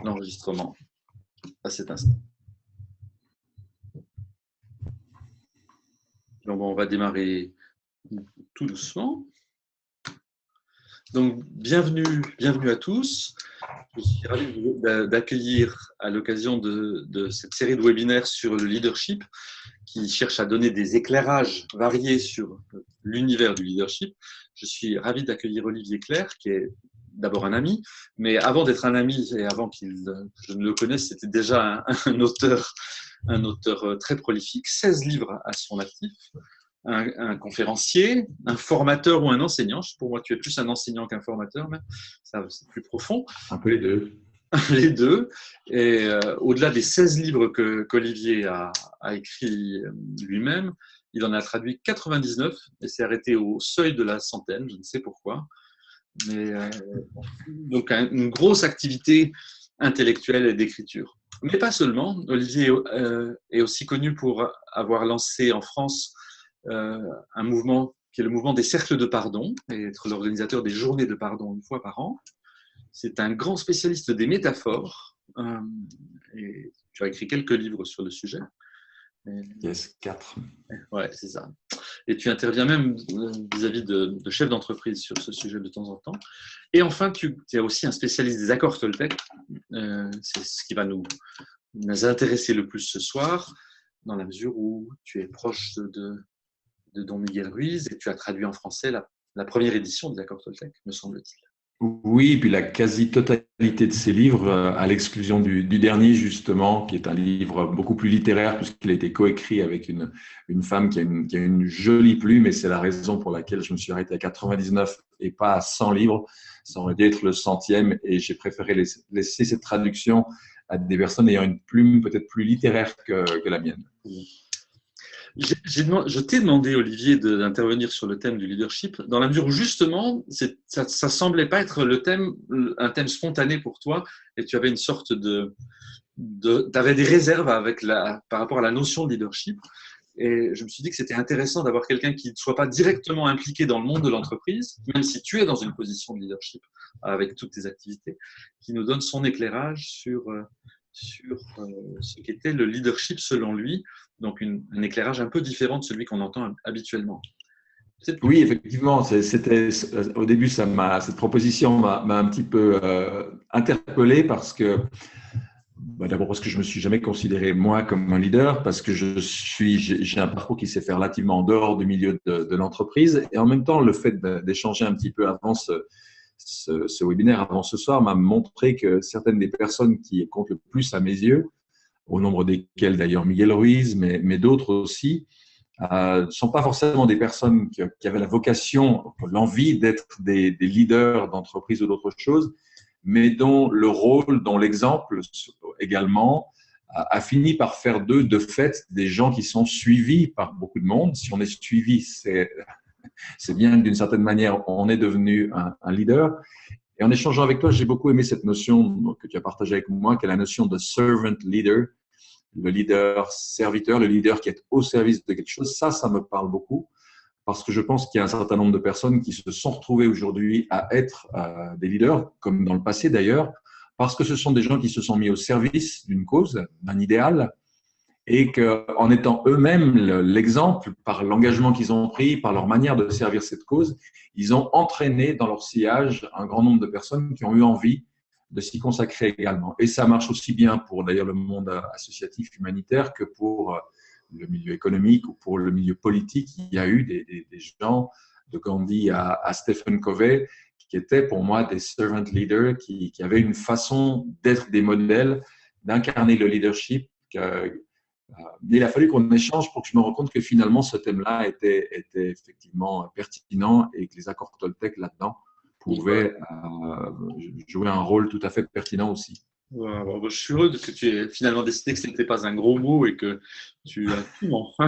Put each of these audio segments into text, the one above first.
l'enregistrement à cet instant. Donc, on va démarrer tout doucement. Donc, bienvenue à tous. Je suis ravi d'accueillir à l'occasion de cette série de webinaires sur le leadership qui cherche à donner des éclairages variés sur l'univers du leadership. Je suis ravi d'accueillir Olivier Clerc, qui est d'abord un ami, mais avant d'être un ami et avant que je ne le connaisse, c'était déjà un auteur très prolifique, 16 livres à son actif. Un conférencier, un formateur ou un enseignant. Pour moi, tu es plus un enseignant qu'un formateur, mais ça, c'est plus profond. Un peu les deux. Les deux. Et au-delà des 16 livres qu'Olivier a écrits lui-même, il en a traduit 99 et s'est arrêté au seuil de la centaine, je ne sais pourquoi. Mais, donc, une grosse activité intellectuelle et d'écriture. Mais pas seulement. Olivier est aussi connu pour avoir lancé en France un mouvement qui est le mouvement des cercles de pardon et être l'organisateur des journées de pardon une fois par an. C'est un grand spécialiste des métaphores et tu as écrit quelques livres sur le sujet. Yes, 4. Ouais, c'est ça. Et tu interviens même vis-à-vis de chefs d'entreprise sur ce sujet de temps en temps. Et enfin, tu es aussi un spécialiste des accords Toltec. C'est ce qui va nous intéresser le plus ce soir, dans la mesure où tu es proche de Don Miguel Ruiz et tu as traduit en français la première édition des accords Toltec, me semble-t-il. Oui, puis la quasi-totalité de ces livres, à l'exclusion du dernier justement, qui est un livre beaucoup plus littéraire puisqu'il a été coécrit avec une femme qui a une jolie plume, et c'est la raison pour laquelle je me suis arrêté à 99 et pas à 100 livres. Ça aurait dû être le 100e et j'ai préféré laisser cette traduction à des personnes ayant une plume peut-être plus littéraire que la mienne. Je t'ai demandé, Olivier, d'intervenir sur le thème du leadership, dans la mesure où justement, ça semblait pas être un thème spontané pour toi, et tu avais une sorte t'avais des réserves par rapport à la notion de leadership. Et je me suis dit que c'était intéressant d'avoir quelqu'un qui ne soit pas directement impliqué dans le monde de l'entreprise, même si tu es dans une position de leadership avec toutes tes activités, qui nous donne son éclairage sur ce qu'était le leadership selon lui, donc un éclairage un peu différent de celui qu'on entend habituellement. Oui, effectivement, au début, cette proposition m'a un petit peu interpellé parce que d'abord parce que je me suis jamais considéré moi comme un leader, parce que j'ai un parcours qui s'est fait relativement en dehors du milieu de l'entreprise, et en même temps le fait d'échanger un petit peu avant ce webinaire, avant ce soir, m'a montré que certaines des personnes qui comptent le plus à mes yeux, au nombre desquelles d'ailleurs Miguel Ruiz, mais d'autres aussi, ne sont pas forcément des personnes qui avaient la vocation, l'envie d'être des leaders d'entreprise ou d'autres choses, mais dont le rôle, dont l'exemple également a fini par faire d'eux, de fait, des gens qui sont suivis par beaucoup de monde. Si on est suivi, c'est bien que d'une certaine manière, on est devenu un leader. Et en échangeant avec toi, j'ai beaucoup aimé cette notion que tu as partagée avec moi, qui est la notion de servant leader, le leader serviteur, le leader qui est au service de quelque chose. Ça me parle beaucoup, parce que je pense qu'il y a un certain nombre de personnes qui se sont retrouvées aujourd'hui à être des leaders, comme dans le passé d'ailleurs, parce que ce sont des gens qui se sont mis au service d'une cause, d'un idéal, et qu'en étant eux-mêmes l'exemple, par l'engagement qu'ils ont pris, par leur manière de servir cette cause, ils ont entraîné dans leur sillage un grand nombre de personnes qui ont eu envie de s'y consacrer également. Et ça marche aussi bien pour d'ailleurs le monde associatif humanitaire que pour le milieu économique ou pour le milieu politique. Il y a eu des gens, de Gandhi à Stephen Covey, qui étaient pour moi des servant leaders, qui avaient une façon d'être des modèles, d'incarner le leadership. Il a fallu qu'on échange pour que je me rende compte que finalement ce thème-là était effectivement pertinent et que les accords Toltec là-dedans pouvaient jouer un rôle tout à fait pertinent aussi. Wow, je suis heureux que tu aies finalement décidé que ce n'était pas un gros mot et que tu as enfin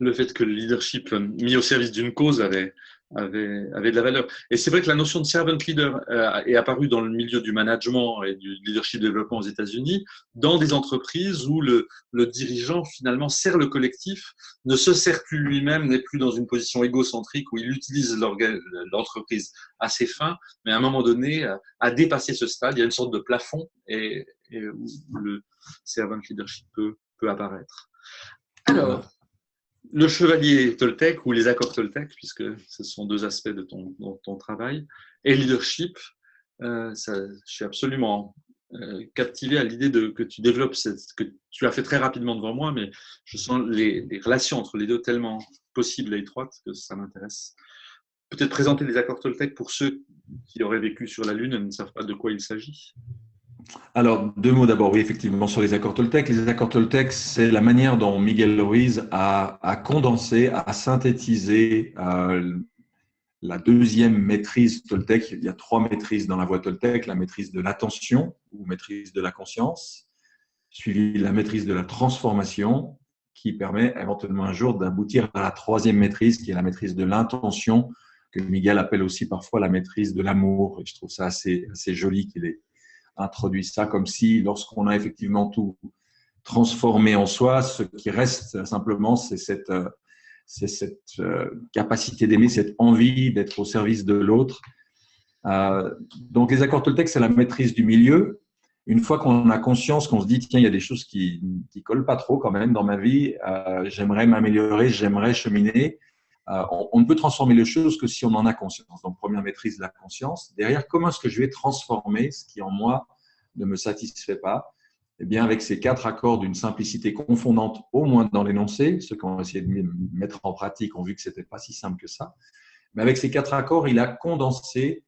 le fait que le leadership mis au service d'une cause avait avait de la valeur. Et c'est vrai que la notion de servant leader est apparue dans le milieu du management et du leadership développement aux États-Unis, dans des entreprises où le dirigeant finalement sert le collectif, ne se sert plus lui-même, n'est plus dans une position égocentrique où il utilise l'entreprise à ses fins, mais à un moment donné a dépassé ce stade. Il y a une sorte de plafond et où le servant leadership peut apparaître. Alors, le chevalier Toltec ou les accords Toltec, puisque ce sont deux aspects de ton travail, et le leadership, je suis absolument captivé à l'idée que tu développes, que tu as fait très rapidement devant moi, mais je sens les relations entre les deux tellement possibles et étroites que ça m'intéresse. Peut-être présenter les accords Toltec pour ceux qui auraient vécu sur la Lune et ne savent pas de quoi il s'agit. Alors, deux mots d'abord, oui, effectivement, sur les accords Toltec. Les accords Toltec, c'est la manière dont Miguel Ruiz a condensé, a synthétisé la deuxième maîtrise Toltec. Il y a trois maîtrises dans la voie Toltec: la maîtrise de l'attention ou maîtrise de la conscience, suivie de la maîtrise de la transformation, qui permet éventuellement un jour d'aboutir à la troisième maîtrise, qui est la maîtrise de l'intention, que Miguel appelle aussi parfois la maîtrise de l'amour. Et je trouve ça assez joli qu'il ait introduit ça, comme si lorsqu'on a effectivement tout transformé en soi, ce qui reste simplement, c'est cette capacité d'aimer, cette envie d'être au service de l'autre. Donc les accords Toltec, c'est la maîtrise du milieu. Une fois qu'on a conscience, qu'on se dit, tiens, il y a des choses qui collent pas trop quand même dans ma vie, j'aimerais m'améliorer, j'aimerais cheminer. On ne peut transformer les choses que si on en a conscience. Donc, première maîtrise, la conscience. Derrière, comment est-ce que je vais transformer ce qui en moi ne me satisfait pas? Eh bien, avec ces quatre accords d'une simplicité confondante, au moins dans l'énoncé, ceux qui ont essayé de mettre en pratique ont vu que ce n'était pas si simple que ça. Mais avec ces quatre accords, il a condensé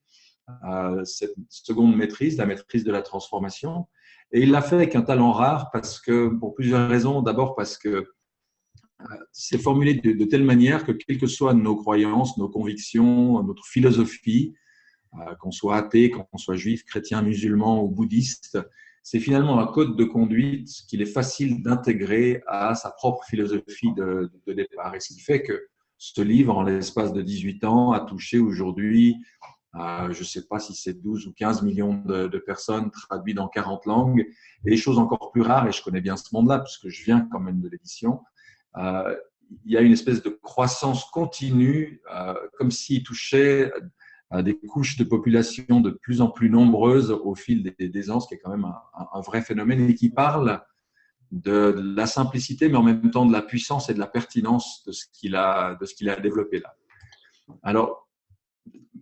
cette seconde maîtrise, la maîtrise de la transformation. Et il l'a fait avec un talent rare pour plusieurs raisons. D'abord parce que c'est formulé de telle manière que, quelles que soient nos croyances, nos convictions, notre philosophie, qu'on soit athée, qu'on soit juif, chrétien, musulman ou bouddhiste, c'est finalement un code de conduite qu'il est facile d'intégrer à sa propre philosophie de départ. Et ce qui fait que ce livre, en l'espace de 18 ans, a touché aujourd'hui, je ne sais pas si c'est 12 ou 15 millions de personnes, traduit dans 40 langues. Et les choses encore plus rares, et je connais bien ce monde-là, puisque je viens quand même de l'édition, il y a une espèce de croissance continue, comme s'il touchait des couches de population de plus en plus nombreuses au fil des ans, ce qui est quand même un vrai phénomène et qui parle de la simplicité, mais en même temps de la puissance et de la pertinence de ce qu'il a développé là. Alors,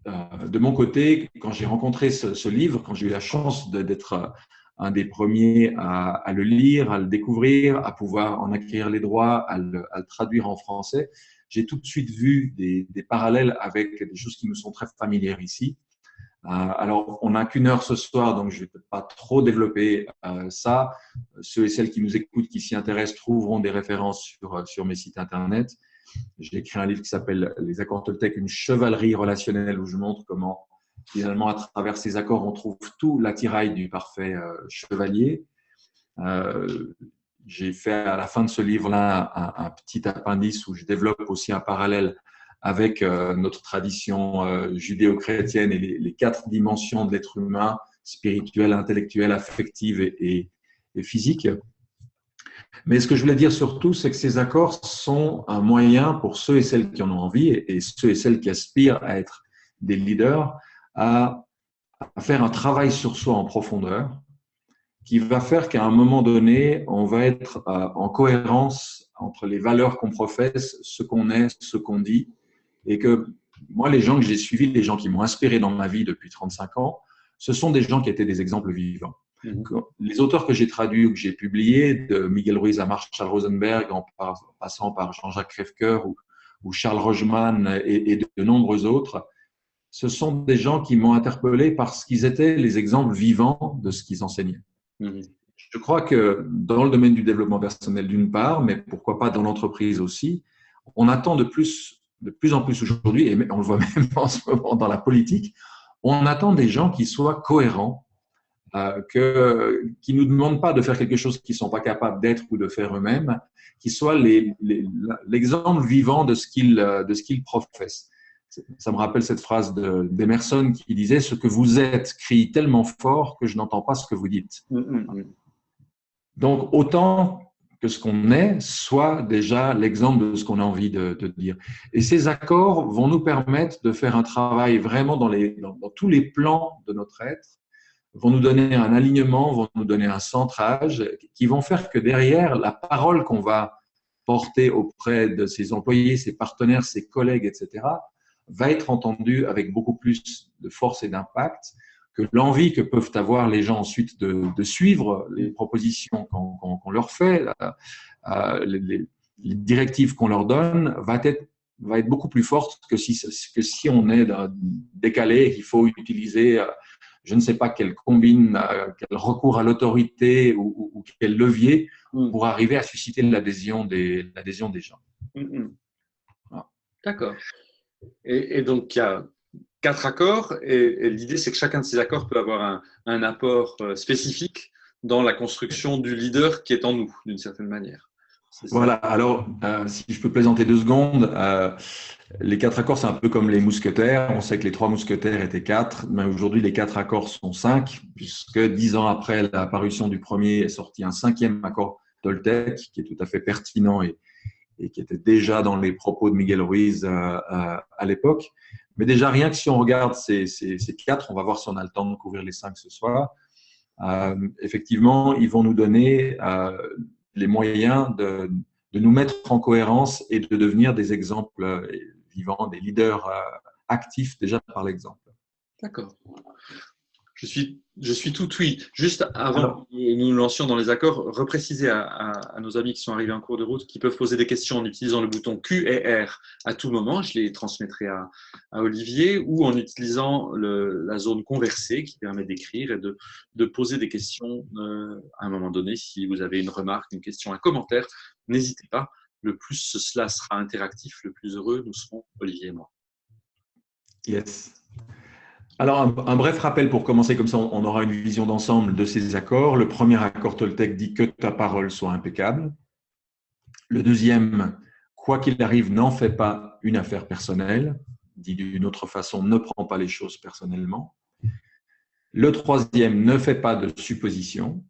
de mon côté, quand j'ai rencontré ce livre, quand j'ai eu la chance d'être un des premiers à le lire, à le découvrir, à pouvoir en acquérir les droits, à le traduire en français, j'ai tout de suite vu des parallèles avec des choses qui nous sont très familières ici. Alors, on n'a qu'une heure ce soir, donc je ne vais peut-être pas trop développer ça. Ceux et celles qui nous écoutent, qui s'y intéressent, trouveront des références sur mes sites internet. J'ai écrit un livre qui s'appelle « Les accords Toltec, une chevalerie relationnelle » où je montre comment, finalement, à travers ces accords, on trouve tout l'attirail du parfait chevalier. J'ai fait à la fin de ce livre-là un petit appendice où je développe aussi un parallèle avec notre tradition judéo-chrétienne et les quatre dimensions de l'être humain, spirituelle, intellectuelle, affective et physique. Mais ce que je voulais dire surtout, c'est que ces accords sont un moyen pour ceux et celles qui en ont envie et ceux et celles qui aspirent à être des leaders à faire un travail sur soi en profondeur qui va faire qu'à un moment donné, on va être en cohérence entre les valeurs qu'on professe, ce qu'on est, ce qu'on dit. Et que moi, les gens que j'ai suivis, les gens qui m'ont inspiré dans ma vie depuis 35 ans, ce sont des gens qui étaient des exemples vivants. Les auteurs que j'ai traduits ou que j'ai publiés, de Miguel Ruiz à Marshall Rosenberg, en passant par Jean-Jacques Crèvecoeur ou Charles Rogeman et de nombreux autres, ce sont des gens qui m'ont interpellé parce qu'ils étaient les exemples vivants de ce qu'ils enseignaient. Je crois que dans le domaine du développement personnel d'une part, mais pourquoi pas dans l'entreprise aussi, on attend de plus en plus aujourd'hui, et on le voit même en ce moment dans la politique, on attend des gens qui soient cohérents, qui ne nous demandent pas de faire quelque chose qu'ils ne sont pas capables d'être ou de faire eux-mêmes, qui soient l'exemple vivant de ce qu'ils professent. Ça me rappelle cette phrase d'Emerson qui disait « Ce que vous êtes crie tellement fort que je n'entends pas ce que vous dites. » Donc, autant que ce qu'on est soit déjà l'exemple de ce qu'on a envie de dire. Et ces accords vont nous permettre de faire un travail vraiment dans tous les plans de notre être, vont nous donner un alignement, vont nous donner un centrage, qui vont faire que derrière, la parole qu'on va porter auprès de ses employés, ses partenaires, ses collègues, etc., va être entendue avec beaucoup plus de force et d'impact que l'envie que peuvent avoir les gens ensuite de suivre les propositions qu'on leur fait, les directives qu'on leur donne, va être beaucoup plus forte que si on est décalé, qu'il faut utiliser je ne sais pas quelle combine, quel recours à l'autorité ou quel levier pour arriver à susciter l'adhésion des gens. Voilà. D'accord. Et donc, il y a 4 accords et l'idée, c'est que chacun de ces accords peut avoir un apport spécifique dans la construction du leader qui est en nous, d'une certaine manière. Voilà, alors, si je peux plaisanter 2 secondes, les 4 accords, c'est un peu comme les mousquetaires. On sait que les 3 mousquetaires étaient 4, mais aujourd'hui, les 4 accords sont 5, puisque 10 ans après l'apparition du premier est sorti un 5e accord Toltec, qui est tout à fait pertinent et qui était déjà dans les propos de Miguel Ruiz à l'époque. Mais déjà, rien que si on regarde ces 4, on va voir si on a le temps de couvrir les 5 ce soir. Effectivement, ils vont nous donner les moyens de nous mettre en cohérence et de devenir des exemples vivants, des leaders actifs déjà par l'exemple. D'accord. Je suis tout oui. Juste avant que nous nous lancions dans les accords, repréciser à nos amis qui sont arrivés en cours de route qu'ils peuvent poser des questions en utilisant le bouton Q et R à tout moment. Je les transmettrai à Olivier, ou en utilisant la zone conversée qui permet d'écrire et de poser des questions à un moment donné. Si vous avez une remarque, une question, un commentaire, n'hésitez pas. Le plus cela sera interactif, le plus heureux nous serons, Olivier et moi. Yes. Alors, un bref rappel pour commencer, comme ça on aura une vision d'ensemble de ces accords. Le premier accord Toltec dit que ta parole soit impeccable. Le deuxième, quoi qu'il arrive, n'en fais pas une affaire personnelle. Dit d'une autre façon, ne prends pas les choses personnellement. Le troisième, ne fais pas de suppositions.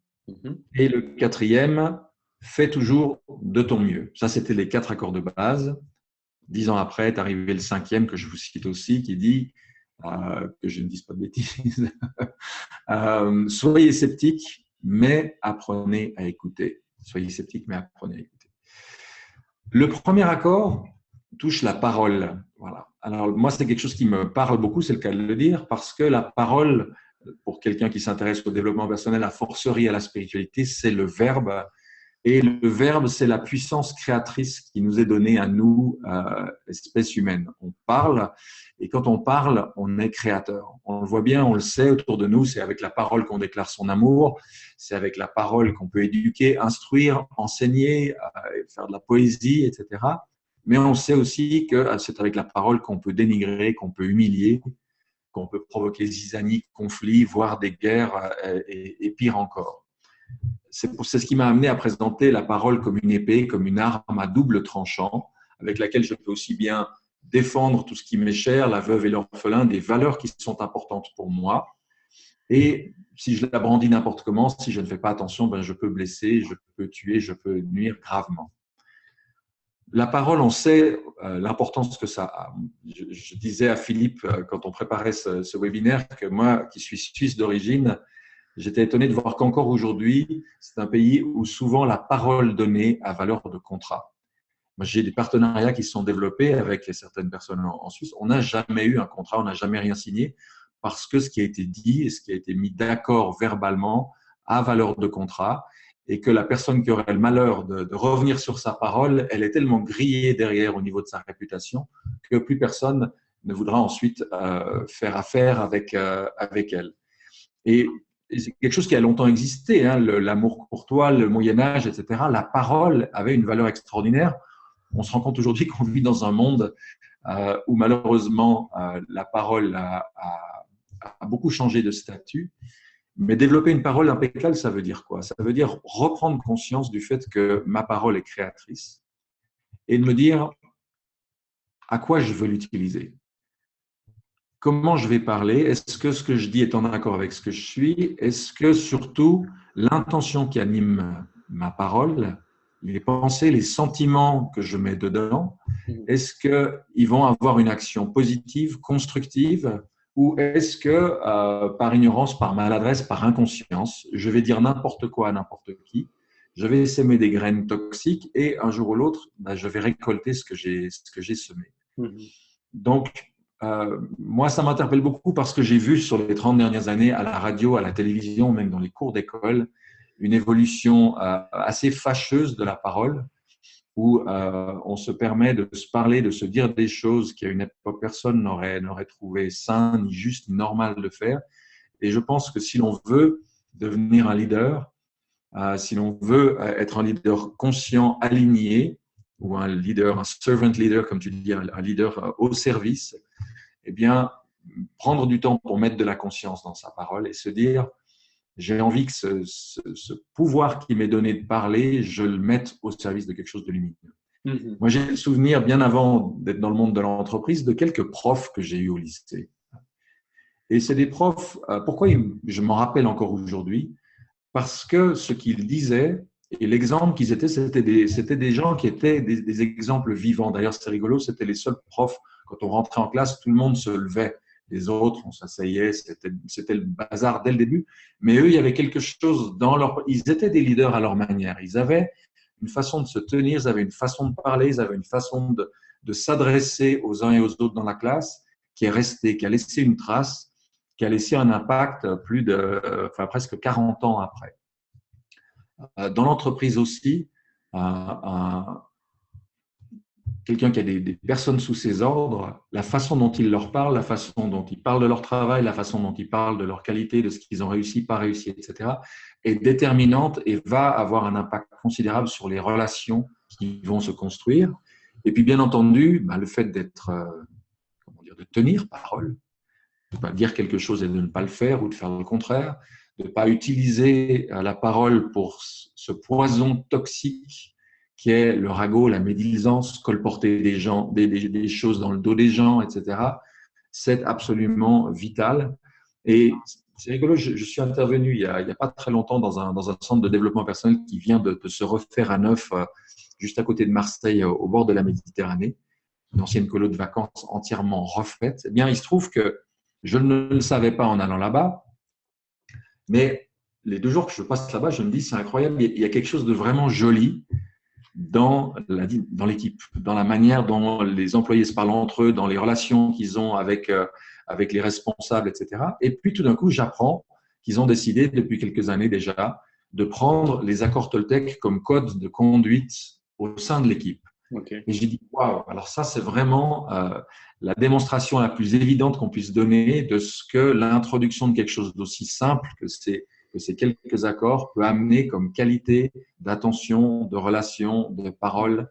Et le quatrième, fais toujours de ton mieux. Ça, c'était les 4 accords de base. 10 ans après est arrivé le 5e que je vous cite aussi, qui dit que je ne dise pas de bêtises. Soyez sceptiques, mais apprenez à écouter. Soyez sceptiques, mais apprenez à écouter. Le premier accord touche la parole. Voilà. Alors, moi, c'est quelque chose qui me parle beaucoup, c'est le cas de le dire, parce que la parole, pour quelqu'un qui s'intéresse au développement personnel, a fortiori à la spiritualité, c'est le verbe. Et le verbe, c'est la puissance créatrice qui nous est donnée à nous, espèce humaine. On parle, et quand on parle, on est créateur. On le voit bien, on le sait autour de nous, c'est avec la parole qu'on déclare son amour, c'est avec la parole qu'on peut éduquer, instruire, enseigner, faire de la poésie, etc. Mais on sait aussi que c'est avec la parole qu'on peut dénigrer, qu'on peut humilier, qu'on peut provoquer zizanie, conflits, voire des guerres, et pire encore. C'est ce qui m'a amené à présenter la parole comme une épée, comme une arme à double tranchant, avec laquelle je peux aussi bien défendre tout ce qui m'est cher, la veuve et l'orphelin, des valeurs qui sont importantes pour moi. Et si je la brandis n'importe comment, si je ne fais pas attention, je peux blesser, je peux tuer, je peux nuire gravement. La parole, on sait l'importance que ça a. Je disais à Philippe, quand on préparait ce webinaire, que moi, qui suis suisse d'origine, j'étais étonné de voir qu'encore aujourd'hui, c'est un pays où souvent la parole donnée a valeur de contrat. Moi, j'ai des partenariats qui se sont développés avec certaines personnes en Suisse. On n'a jamais eu un contrat, on n'a jamais rien signé parce que ce qui a été dit et ce qui a été mis d'accord verbalement a valeur de contrat et que la personne qui aurait le malheur de revenir sur sa parole, elle est tellement grillée derrière au niveau de sa réputation que plus personne ne voudra ensuite faire affaire avec elle. Et c'est quelque chose qui a longtemps existé, hein, l'amour courtois, le Moyen-Âge, etc. La parole avait une valeur extraordinaire. On se rend compte aujourd'hui qu'on vit dans un monde où malheureusement la parole a beaucoup changé de statut. Mais développer une parole impeccable, ça veut dire quoi? Ça veut dire reprendre conscience du fait que ma parole est créatrice et de me dire à quoi je veux l'utiliser. comment je vais parler? Est-ce que ce que je dis est en accord avec ce que je suis? Est-ce que surtout l'intention qui anime ma parole, les pensées, les sentiments que je mets dedans, est-ce qu'ils vont avoir une action positive, constructive, ou est-ce que par ignorance, par maladresse, par inconscience, je vais dire n'importe quoi à n'importe qui, je vais s'aimer des graines toxiques et un jour ou l'autre, je vais récolter ce que j'ai semé. Donc, moi, ça m'interpelle beaucoup parce que j'ai vu sur les 30 dernières années à la radio, à la télévision, même dans les cours d'école, une évolution assez fâcheuse de la parole où on se permet de se parler, de se dire des choses qu'à une époque personne n'aurait trouvé sain, ni juste, ni normal de faire. Et je pense que si l'on veut devenir un leader, si l'on veut être un leader conscient, aligné, ou un leader, un servant leader, comme tu dis, un leader au service, eh bien, prendre du temps pour mettre de la conscience dans sa parole et se dire, j'ai envie que ce pouvoir qui m'est donné de parler, je le mette au service de quelque chose de lumineux. Moi, j'ai le souvenir, bien avant d'être dans le monde de l'entreprise, de quelques profs que j'ai eus au lycée. Et c'est des profs, pourquoi je m'en rappelle encore aujourd'hui? Parce que ce qu'ils disaient et l'exemple qu'ils étaient, c'était des gens qui étaient des exemples vivants. D'ailleurs, c'était rigolo, c'était les seuls profs, quand on rentrait en classe, tout le monde se levait. Les autres, on s'asseyait, c'était le bazar dès le début. Mais eux, il y avait quelque chose dans leur… Ils étaient des leaders à leur manière. Ils avaient une façon de se tenir, ils avaient une façon de parler, ils avaient une façon de s'adresser aux uns et aux autres dans la classe qui est restée, qui a laissé une trace, qui a laissé un impact presque 40 ans après. Dans l'entreprise aussi, quelqu'un qui a des personnes sous ses ordres, la façon dont il leur parle, la façon dont ils parlent de leur travail, la façon dont ils parlent de leur qualité, de ce qu'ils ont réussi, pas réussi, etc., est déterminante et va avoir un impact considérable sur les relations qui vont se construire. Et puis, bien entendu, le fait d'être, de tenir parole, de ne pas dire quelque chose et de ne pas le faire ou de faire le contraire, de ne pas utiliser la parole pour ce poison toxique qui est le ragot, la médisance, colporter des gens, des choses dans le dos des gens, etc. C'est absolument vital. Et c'est rigolo, je suis intervenu il y a pas très longtemps dans un centre de développement personnel qui vient de se refaire à neuf, juste à côté de Marseille, au bord de la Méditerranée, une ancienne colonie de vacances entièrement refaite. Eh bien, il se trouve que je ne le savais pas en allant là-bas, mais les 2 jours que je passe là-bas, je me dis, c'est incroyable, il y a quelque chose de vraiment joli dans l'équipe, dans la manière dont les employés se parlent entre eux, dans les relations qu'ils ont avec les responsables, etc. Et puis, tout d'un coup, j'apprends qu'ils ont décidé, depuis quelques années déjà, de prendre les accords Toltec comme code de conduite au sein de l'équipe. Okay. Et j'ai dit, waouh, alors ça, c'est vraiment la démonstration la plus évidente qu'on puisse donner de ce que l'introduction de quelque chose d'aussi simple que ces quelques accords peut amener comme qualité d'attention, de relation, de parole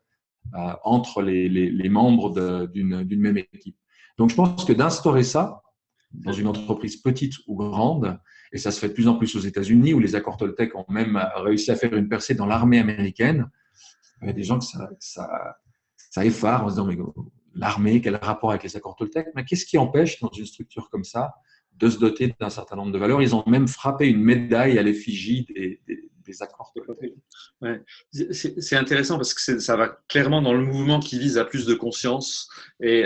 entre les membres d'une même équipe. Donc, je pense que d'instaurer ça dans une entreprise petite ou grande, et ça se fait de plus en plus aux États-Unis, où les accords Toltec ont même réussi à faire une percée dans l'armée américaine. Il y a des gens que ça effare en se disant, mais l'armée, quel rapport avec les accords Toltec? Mais qu'est-ce qui empêche dans une structure comme ça de se doter d'un certain nombre de valeurs? Ils ont même frappé une médaille à l'effigie des accords Toltec. Ouais. C'est intéressant parce que ça va clairement dans le mouvement qui vise à plus de conscience. Et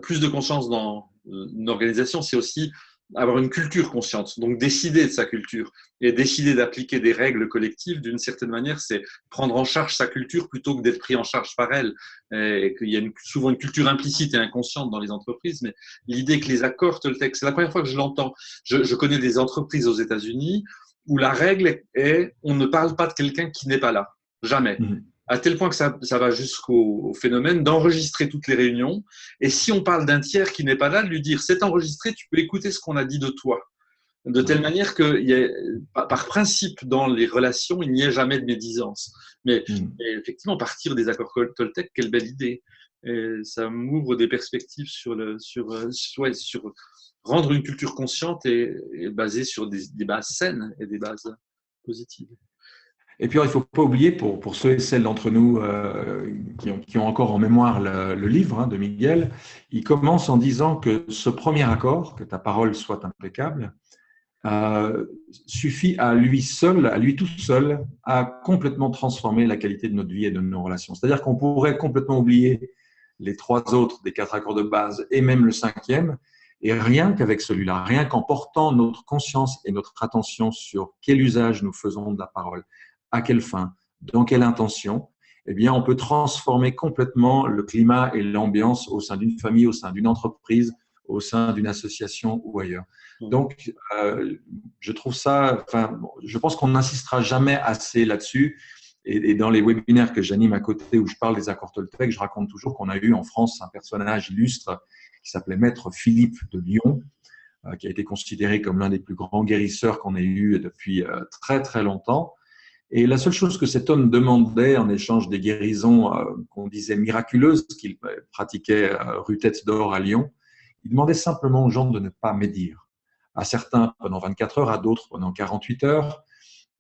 plus de conscience dans une organisation, c'est aussi avoir une culture consciente, donc décider de sa culture et décider d'appliquer des règles collectives, d'une certaine manière, c'est prendre en charge sa culture plutôt que d'être pris en charge par elle. Et qu'il y a souvent une culture implicite et inconsciente dans les entreprises, mais l'idée que les accords Toltec, c'est la première fois que je l'entends. Je connais des entreprises aux États-Unis où la règle est on ne parle pas de quelqu'un qui n'est pas là, jamais. À tel point que ça va jusqu'au phénomène d'enregistrer toutes les réunions. Et si on parle d'un tiers qui n'est pas là, de lui dire c'est enregistré, tu peux écouter ce qu'on a dit de toi. De telle manière que, par principe, dans les relations, il n'y ait jamais de médisance. Mais effectivement, partir des accords Toltec, quelle belle idée. Et ça m'ouvre des perspectives sur rendre une culture consciente et basée sur des bases saines et des bases positives. Et puis, il ne faut pas oublier, pour ceux et celles d'entre nous qui ont encore en mémoire le livre de Miguel, il commence en disant que ce premier accord, que ta parole soit impeccable, suffit à lui seul, à lui tout seul, à complètement transformer la qualité de notre vie et de nos relations. C'est-à-dire qu'on pourrait complètement oublier les 3 autres des 4 accords de base et même le 5e, et rien qu'avec celui-là, rien qu'en portant notre conscience et notre attention sur quel usage nous faisons de la parole, à quelle fin, dans quelle intention, eh bien, on peut transformer complètement le climat et l'ambiance au sein d'une famille, au sein d'une entreprise, au sein d'une association ou ailleurs. Donc, je trouve ça, je pense qu'on n'insistera jamais assez là-dessus. Et dans les webinaires que j'anime à côté où je parle des accords Toltec, je raconte toujours qu'on a eu en France un personnage illustre qui s'appelait Maître Philippe de Lyon, qui a été considéré comme l'un des plus grands guérisseurs qu'on ait eu depuis très très longtemps. Et la seule chose que cet homme demandait en échange des guérisons qu'on disait miraculeuses qu'il pratiquait rue Tête d'Or à Lyon, il demandait simplement aux gens de ne pas médire. À certains pendant 24 heures, à d'autres pendant 48 heures,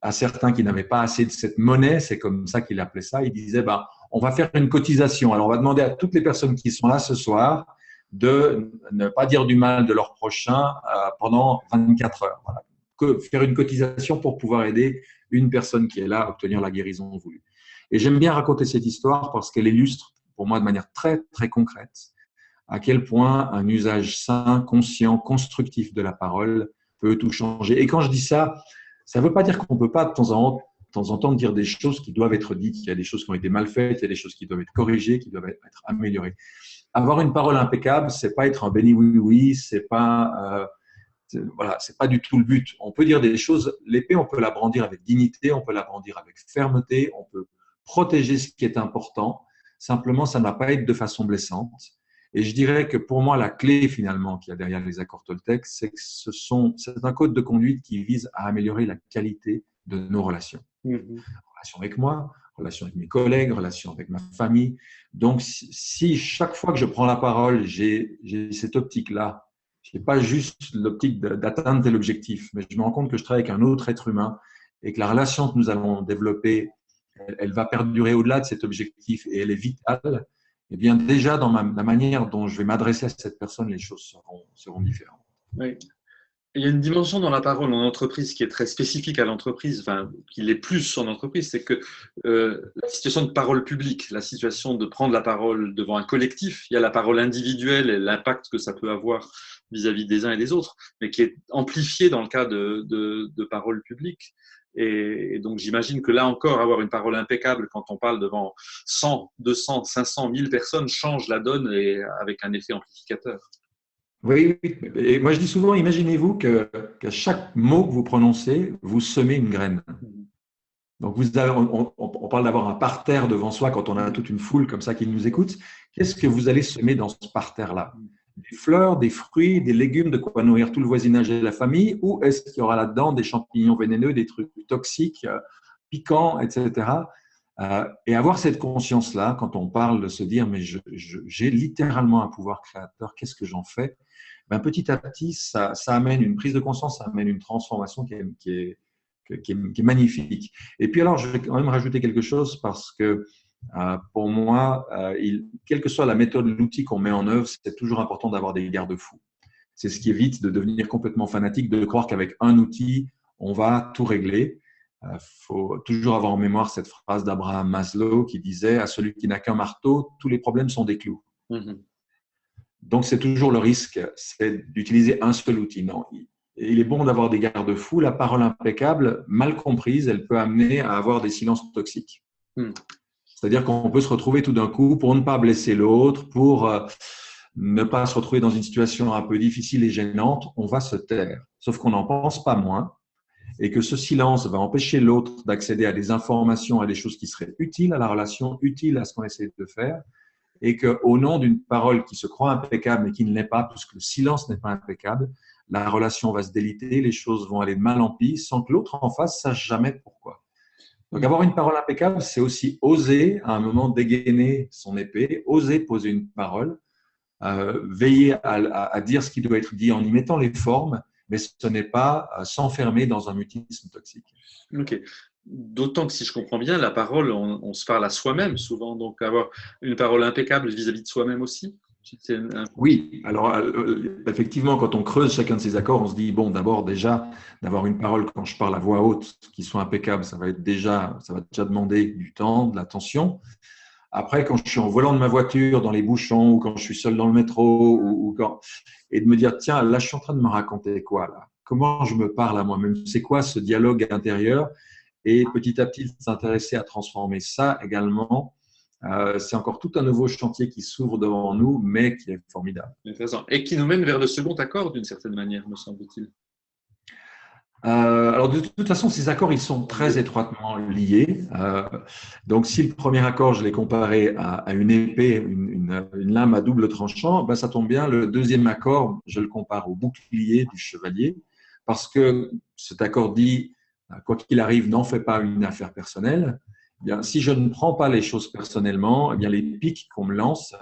à certains qui n'avaient pas assez de cette monnaie, c'est comme ça qu'il appelait ça, il disait on va faire une cotisation. Alors on va demander à toutes les personnes qui sont là ce soir de ne pas dire du mal de leur prochain pendant 24 heures. Voilà. Faire une cotisation pour pouvoir aider une personne qui est là à obtenir la guérison voulue. Et j'aime bien raconter cette histoire parce qu'elle illustre pour moi de manière très, très concrète à quel point un usage sain, conscient, constructif de la parole peut tout changer. Et quand je dis ça, ça ne veut pas dire qu'on ne peut pas de temps en temps dire des choses qui doivent être dites. Il y a des choses qui ont été mal faites, il y a des choses qui doivent être corrigées, qui doivent être améliorées. Avoir une parole impeccable, c'est pas être un béni oui-oui, c'est pas du tout le but. On peut dire des choses, l'épée, on peut la brandir avec dignité, on peut la brandir avec fermeté, on peut protéger ce qui est important. Simplement, ça ne va pas être de façon blessante. Et je dirais que pour moi, la clé finalement qu'il y a derrière les accords Toltec, c'est que c'est un code de conduite qui vise à améliorer la qualité de nos relations. Relation avec moi, relation avec mes collègues, relation avec ma famille. Donc, si chaque fois que je prends la parole, j'ai cette optique-là, je n'ai pas juste l'optique d'atteindre tel objectif, mais je me rends compte que je travaille avec un autre être humain et que la relation que nous allons développer, elle va perdurer au-delà de cet objectif et elle est vitale. Eh bien, déjà, dans la manière dont je vais m'adresser à cette personne, les choses seront différentes. Oui. Il y a une dimension dans la parole en entreprise qui est très spécifique à l'entreprise, qui l'est plus en entreprise, c'est que la situation de parole publique, la situation de prendre la parole devant un collectif, il y a la parole individuelle et l'impact que ça peut avoir vis-à-vis des uns et des autres, mais qui est amplifiée dans le cas de parole publique. Et donc, j'imagine que là encore, avoir une parole impeccable quand on parle devant 100, 200, 500, 1000 personnes change la donne et avec un effet amplificateur. Oui, et moi je dis souvent, imaginez-vous qu'à chaque mot que vous prononcez, vous semez une graine. Donc, on parle d'avoir un parterre devant soi quand on a toute une foule comme ça qui nous écoute. Qu'est-ce que vous allez semer dans ce parterre-là? Des fleurs, des fruits, des légumes, de quoi nourrir tout le voisinage et la famille? Ou est-ce qu'il y aura là-dedans des champignons vénéneux, des trucs toxiques, piquants, etc. Et avoir cette conscience-là, quand on parle de se dire, mais j'ai littéralement un pouvoir créateur, qu'est-ce que j'en fais? Petit à petit, ça amène une prise de conscience, ça amène une transformation qui est magnifique. Et puis alors, je vais quand même rajouter quelque chose parce que pour moi, quelle que soit la méthode, l'outil qu'on met en œuvre, c'est toujours important d'avoir des garde-fous. C'est ce qui évite de devenir complètement fanatique, de croire qu'avec un outil, on va tout régler. Faut toujours avoir en mémoire cette phrase d'Abraham Maslow qui disait « À celui qui n'a qu'un marteau, tous les problèmes sont des clous ». Donc, c'est toujours le risque, c'est d'utiliser un seul outil. Non, il est bon d'avoir des garde-fous. La parole impeccable, mal comprise, elle peut amener à avoir des silences toxiques. C'est-à-dire qu'on peut se retrouver tout d'un coup, pour ne pas blesser l'autre, pour ne pas se retrouver dans une situation un peu difficile et gênante, on va se taire. Sauf qu'on n'en pense pas moins et que ce silence va empêcher l'autre d'accéder à des informations, à des choses qui seraient utiles à la relation, utiles à ce qu'on essaie de faire, et qu'au nom d'une parole qui se croit impeccable mais qui ne l'est pas, puisque le silence n'est pas impeccable, la relation va se déliter, les choses vont aller de mal en pis sans que l'autre en face sache jamais pourquoi. Donc, avoir une parole impeccable, c'est aussi oser à un moment dégainer son épée, oser poser une parole, veiller à dire ce qui doit être dit en y mettant les formes, mais ce n'est pas s'enfermer dans un mutisme toxique. Ok. d'autant que si je comprends bien, la parole, on se parle à soi-même souvent, donc avoir une parole impeccable vis-à-vis de soi-même aussi. Oui, alors effectivement, quand on creuse chacun de ces accords, on se dit, bon, d'abord déjà, d'avoir une parole quand je parle à voix haute qui soit impeccable, ça va déjà demander du temps, de l'attention. Après, quand je suis en volant de ma voiture, dans les bouchons, ou quand je suis seul dans le métro, et de me dire, tiens, là, je suis en train de me raconter quoi, là? Comment je me parle à moi-même? C'est quoi ce dialogue intérieur? Et petit à petit, s'intéresser à transformer ça également. C'est encore tout un nouveau chantier qui s'ouvre devant nous, mais qui est formidable. Et qui nous mène vers le second accord d'une certaine manière, me semble-t-il. Alors de toute façon, ces accords, ils sont très étroitement liés. Donc, si le premier accord, je l'ai comparé à une épée, une lame à double tranchant, ben, ça tombe bien. Le deuxième accord, je le compare au bouclier du chevalier, parce que cet accord dit, quoi qu'il arrive, n'en fais pas une affaire personnelle. Eh bien, si je ne prends pas les choses personnellement, eh bien, les piques qu'on me lance,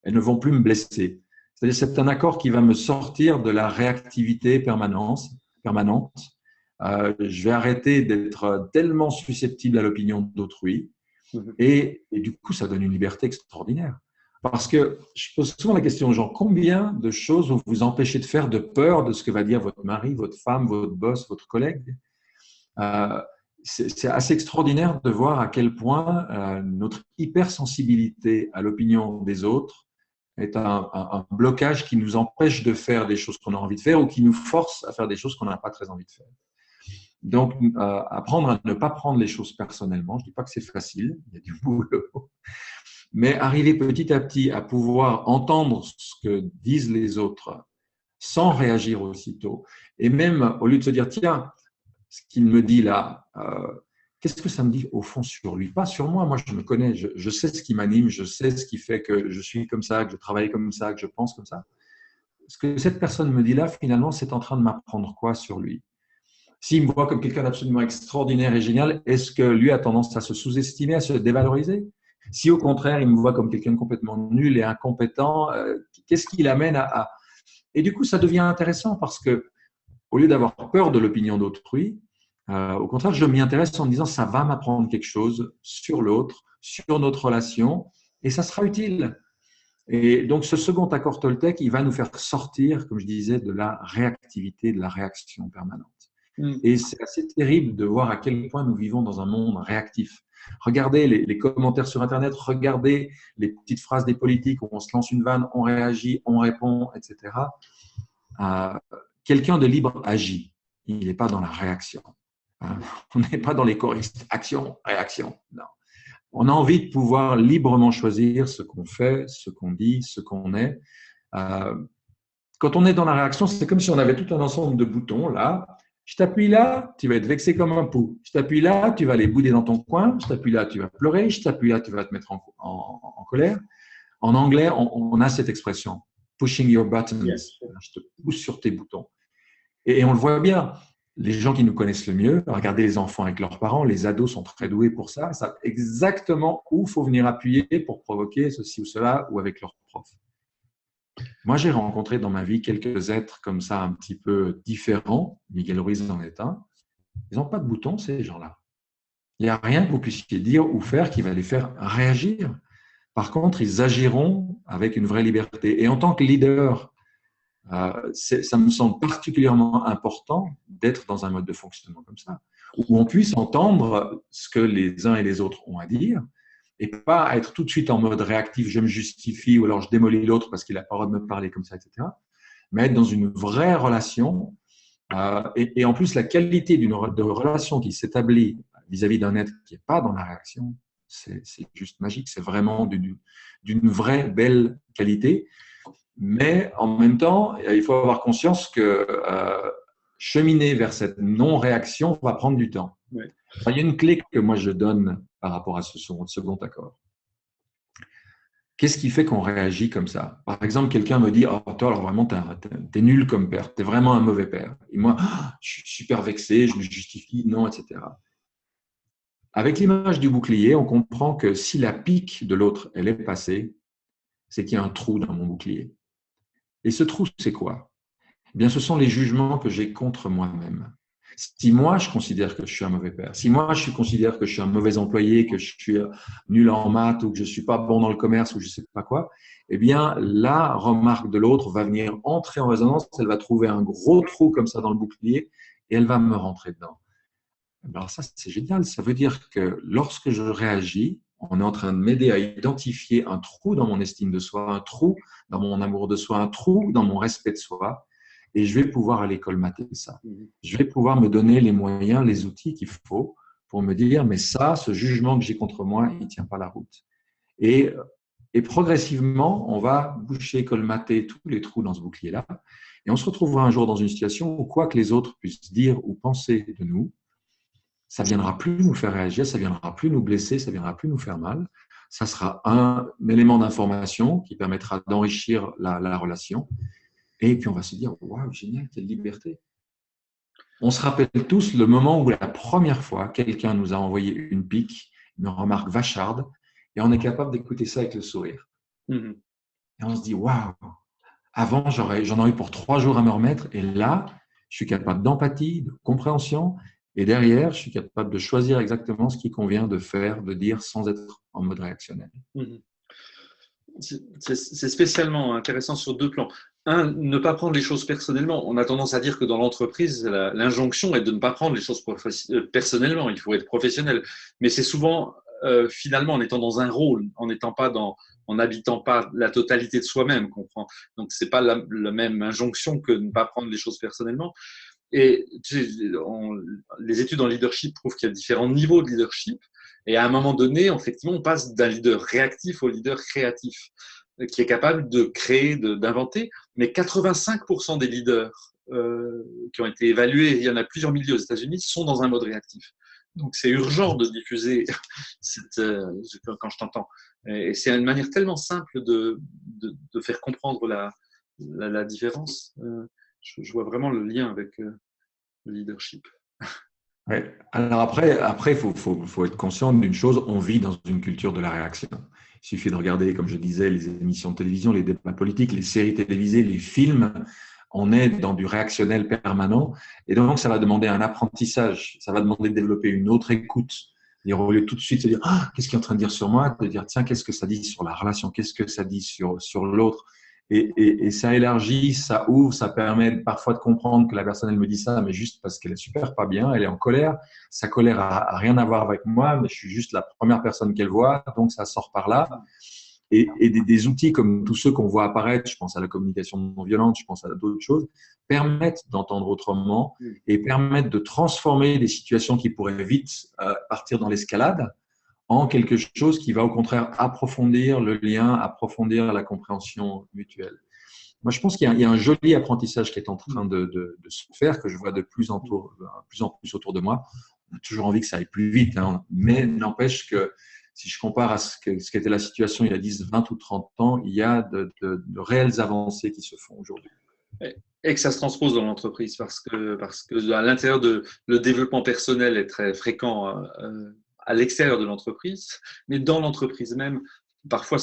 elles ne vont plus me blesser. C'est-à-dire, c'est un accord qui va me sortir de la réactivité permanente. Je vais arrêter d'être tellement susceptible à l'opinion d'autrui. Et du coup, ça donne une liberté extraordinaire. Parce que je pose souvent la question aux gens, combien de choses vous vous empêchez de faire de peur de ce que va dire votre mari, votre femme, votre boss, votre collègue? C'est assez extraordinaire de voir à quel point notre hypersensibilité à l'opinion des autres est un blocage qui nous empêche de faire des choses qu'on a envie de faire ou qui nous force à faire des choses qu'on n'a pas très envie de faire. Donc, apprendre à ne pas prendre les choses personnellement, je ne dis pas que c'est facile, il y a du boulot, mais arriver petit à petit à pouvoir entendre ce que disent les autres sans réagir aussitôt. Et même, au lieu de se dire, tiens, ce qu'il me dit là, qu'est-ce que ça me dit au fond sur lui? Pas sur moi, moi je me connais, je sais ce qui m'anime, je sais ce qui fait que je suis comme ça, que je travaille comme ça, que je pense comme ça. Ce que cette personne me dit là, finalement, c'est en train de m'apprendre quoi sur lui? S'il me voit comme quelqu'un d'absolument extraordinaire et génial, est-ce que lui a tendance à se sous-estimer, à se dévaloriser? Si au contraire, il me voit comme quelqu'un de complètement nul et incompétent, qu'est-ce qui l'amène à… Et du coup, ça devient intéressant parce que, au lieu d'avoir peur de l'opinion d'autrui, au contraire, je m'y intéresse en me disant ça va m'apprendre quelque chose sur l'autre, sur notre relation, et ça sera utile. Et donc, ce second accord Toltec, il va nous faire sortir, comme je disais, de la réactivité, de la réaction permanente. Et c'est assez terrible de voir à quel point nous vivons dans un monde réactif. Regardez les commentaires sur Internet, regardez les petites phrases des politiques où on se lance une vanne, on réagit, on répond, etc. Quelqu'un de libre agit. Il n'est pas dans la réaction. On n'est pas dans les choristes. Action, réaction. Non. On a envie de pouvoir librement choisir ce qu'on fait, ce qu'on dit, ce qu'on est. Quand on est dans la réaction, c'est comme si on avait tout un ensemble de boutons là. Je t'appuie là, tu vas être vexé comme un pou. Je t'appuie là, tu vas aller bouder dans ton coin. Je t'appuie là, tu vas pleurer. Je t'appuie là, tu vas te mettre en colère. En anglais, on a cette expression, pushing your buttons. Je te pousse sur tes boutons. Et on le voit bien. Les gens qui nous connaissent le mieux, regardez les enfants avec leurs parents, les ados sont très doués pour ça, ils savent exactement où il faut venir appuyer pour provoquer ceci ou cela, ou avec leurs profs. Moi, j'ai rencontré dans ma vie quelques êtres comme ça, un petit peu différents. Miguel Ruiz en est un. Ils n'ont pas de boutons, ces gens-là. Il n'y a rien que vous puissiez dire ou faire qui va les faire réagir. Par contre, ils agiront avec une vraie liberté. Et en tant que leader, ça me semble particulièrement important d'être dans un mode de fonctionnement comme ça, où on puisse entendre ce que les uns et les autres ont à dire et pas être tout de suite en mode réactif, je me justifie ou alors je démolis l'autre parce qu'il n'a pas le droit de me parler comme ça, etc. Mais être dans une vraie relation et en plus la qualité de relation qui s'établit vis-à-vis d'un être qui n'est pas dans la réaction, c'est juste magique, c'est vraiment d'une vraie belle qualité. Mais en même temps, il faut avoir conscience que cheminer vers cette non-réaction va prendre du temps. Oui. Il y a une clé que moi je donne par rapport à ce second accord. Qu'est-ce qui fait qu'on réagit comme ça? Par exemple, quelqu'un me dit « Oh, toi, alors vraiment, t'es nul comme père, t'es vraiment un mauvais père. » Et moi, je suis super vexé, je me justifie, non, etc. Avec l'image du bouclier, on comprend que si la pique de l'autre, elle est passée, c'est qu'il y a un trou dans mon bouclier. Et ce trou, c'est quoi? Eh bien, ce sont les jugements que j'ai contre moi-même. Si moi, je considère que je suis un mauvais père, si moi, je considère que je suis un mauvais employé, que je suis nul en maths ou que je ne suis pas bon dans le commerce ou je ne sais pas quoi, eh bien, la remarque de l'autre va venir entrer en résonance, elle va trouver un gros trou comme ça dans le bouclier et elle va me rentrer dedans. Alors ça, c'est génial. Ça veut dire que lorsque je réagis, on est en train de m'aider à identifier un trou dans mon estime de soi, un trou dans mon amour de soi, un trou dans mon respect de soi. Et je vais pouvoir aller colmater ça. Je vais pouvoir me donner les moyens, les outils qu'il faut pour me dire, mais ça, ce jugement que j'ai contre moi, il ne tient pas la route. Et progressivement, on va boucher, colmater tous les trous dans ce bouclier-là. Et on se retrouvera un jour dans une situation où quoi que les autres puissent dire ou penser de nous, ça ne viendra plus nous faire réagir, ça ne viendra plus nous blesser, ça ne viendra plus nous faire mal. Ça sera un élément d'information qui permettra d'enrichir la relation. Et puis, on va se dire, waouh, génial, quelle liberté. On se rappelle tous le moment où la première fois, quelqu'un nous a envoyé une pique, une remarque vacharde, et on est capable d'écouter ça avec le sourire. Et on se dit, waouh, avant, j'en aurais eu pour 3 jours à me remettre, et là, je suis capable d'empathie, de compréhension, et derrière, je suis capable de choisir exactement ce qui convient de faire, de dire, sans être en mode réactionnel. C'est spécialement intéressant sur 2 plans. Un, ne pas prendre les choses personnellement. On a tendance à dire que dans l'entreprise, l'injonction est de ne pas prendre les choses personnellement. Il faut être professionnel. Mais c'est souvent, finalement, en étant dans un rôle, en n'habitant pas la totalité de soi-même, qu'on prend. Donc, c'est pas la même injonction que de ne pas prendre les choses personnellement. Et les études en leadership prouvent qu'il y a différents niveaux de leadership. Et à un moment donné, effectivement, on passe d'un leader réactif au leader créatif, qui est capable de créer, d'inventer. Mais 85% des leaders qui ont été évalués, il y en a plusieurs milliers aux États-Unis, sont dans un mode réactif. Donc, c'est urgent de diffuser quand je t'entends. Et c'est une manière tellement simple de faire comprendre la différence. Je vois vraiment le lien avec le leadership. Ouais. Alors après, faut être conscient d'une chose, on vit dans une culture de la réaction. Il suffit de regarder, comme je disais, les émissions de télévision, les débats politiques, les séries télévisées, les films. On est dans du réactionnel permanent et donc ça va demander un apprentissage, ça va demander de développer une autre écoute. Et au lieu de tout de suite se dire qu'est-ce qu'il est en train de dire sur moi, de dire tiens, qu'est-ce que ça dit sur la relation, qu'est-ce que ça dit sur l'autre. Et ça élargit, ça ouvre, ça permet parfois de comprendre que la personne, elle me dit ça, mais juste parce qu'elle est super pas bien, elle est en colère. Sa colère a rien à voir avec moi, mais je suis juste la première personne qu'elle voit, donc ça sort par là. Et des outils comme tous ceux qu'on voit apparaître, je pense à la communication non violente, je pense à d'autres choses, permettent d'entendre autrement et permettent de transformer des situations qui pourraient vite partir dans l'escalade en quelque chose qui va au contraire approfondir le lien, approfondir la compréhension mutuelle. Moi, je pense qu'il y a un joli apprentissage qui est en train de se faire, que je vois de plus en plus autour de moi. On a toujours envie que ça aille plus vite, hein, mais n'empêche que si je compare à ce qu'était la situation il y a 10, 20 ou 30 ans, il y a de réelles avancées qui se font aujourd'hui. Et que ça se transpose dans l'entreprise parce que à l'intérieur le développement personnel est très fréquent à l'extérieur de l'entreprise, mais dans l'entreprise même, parfois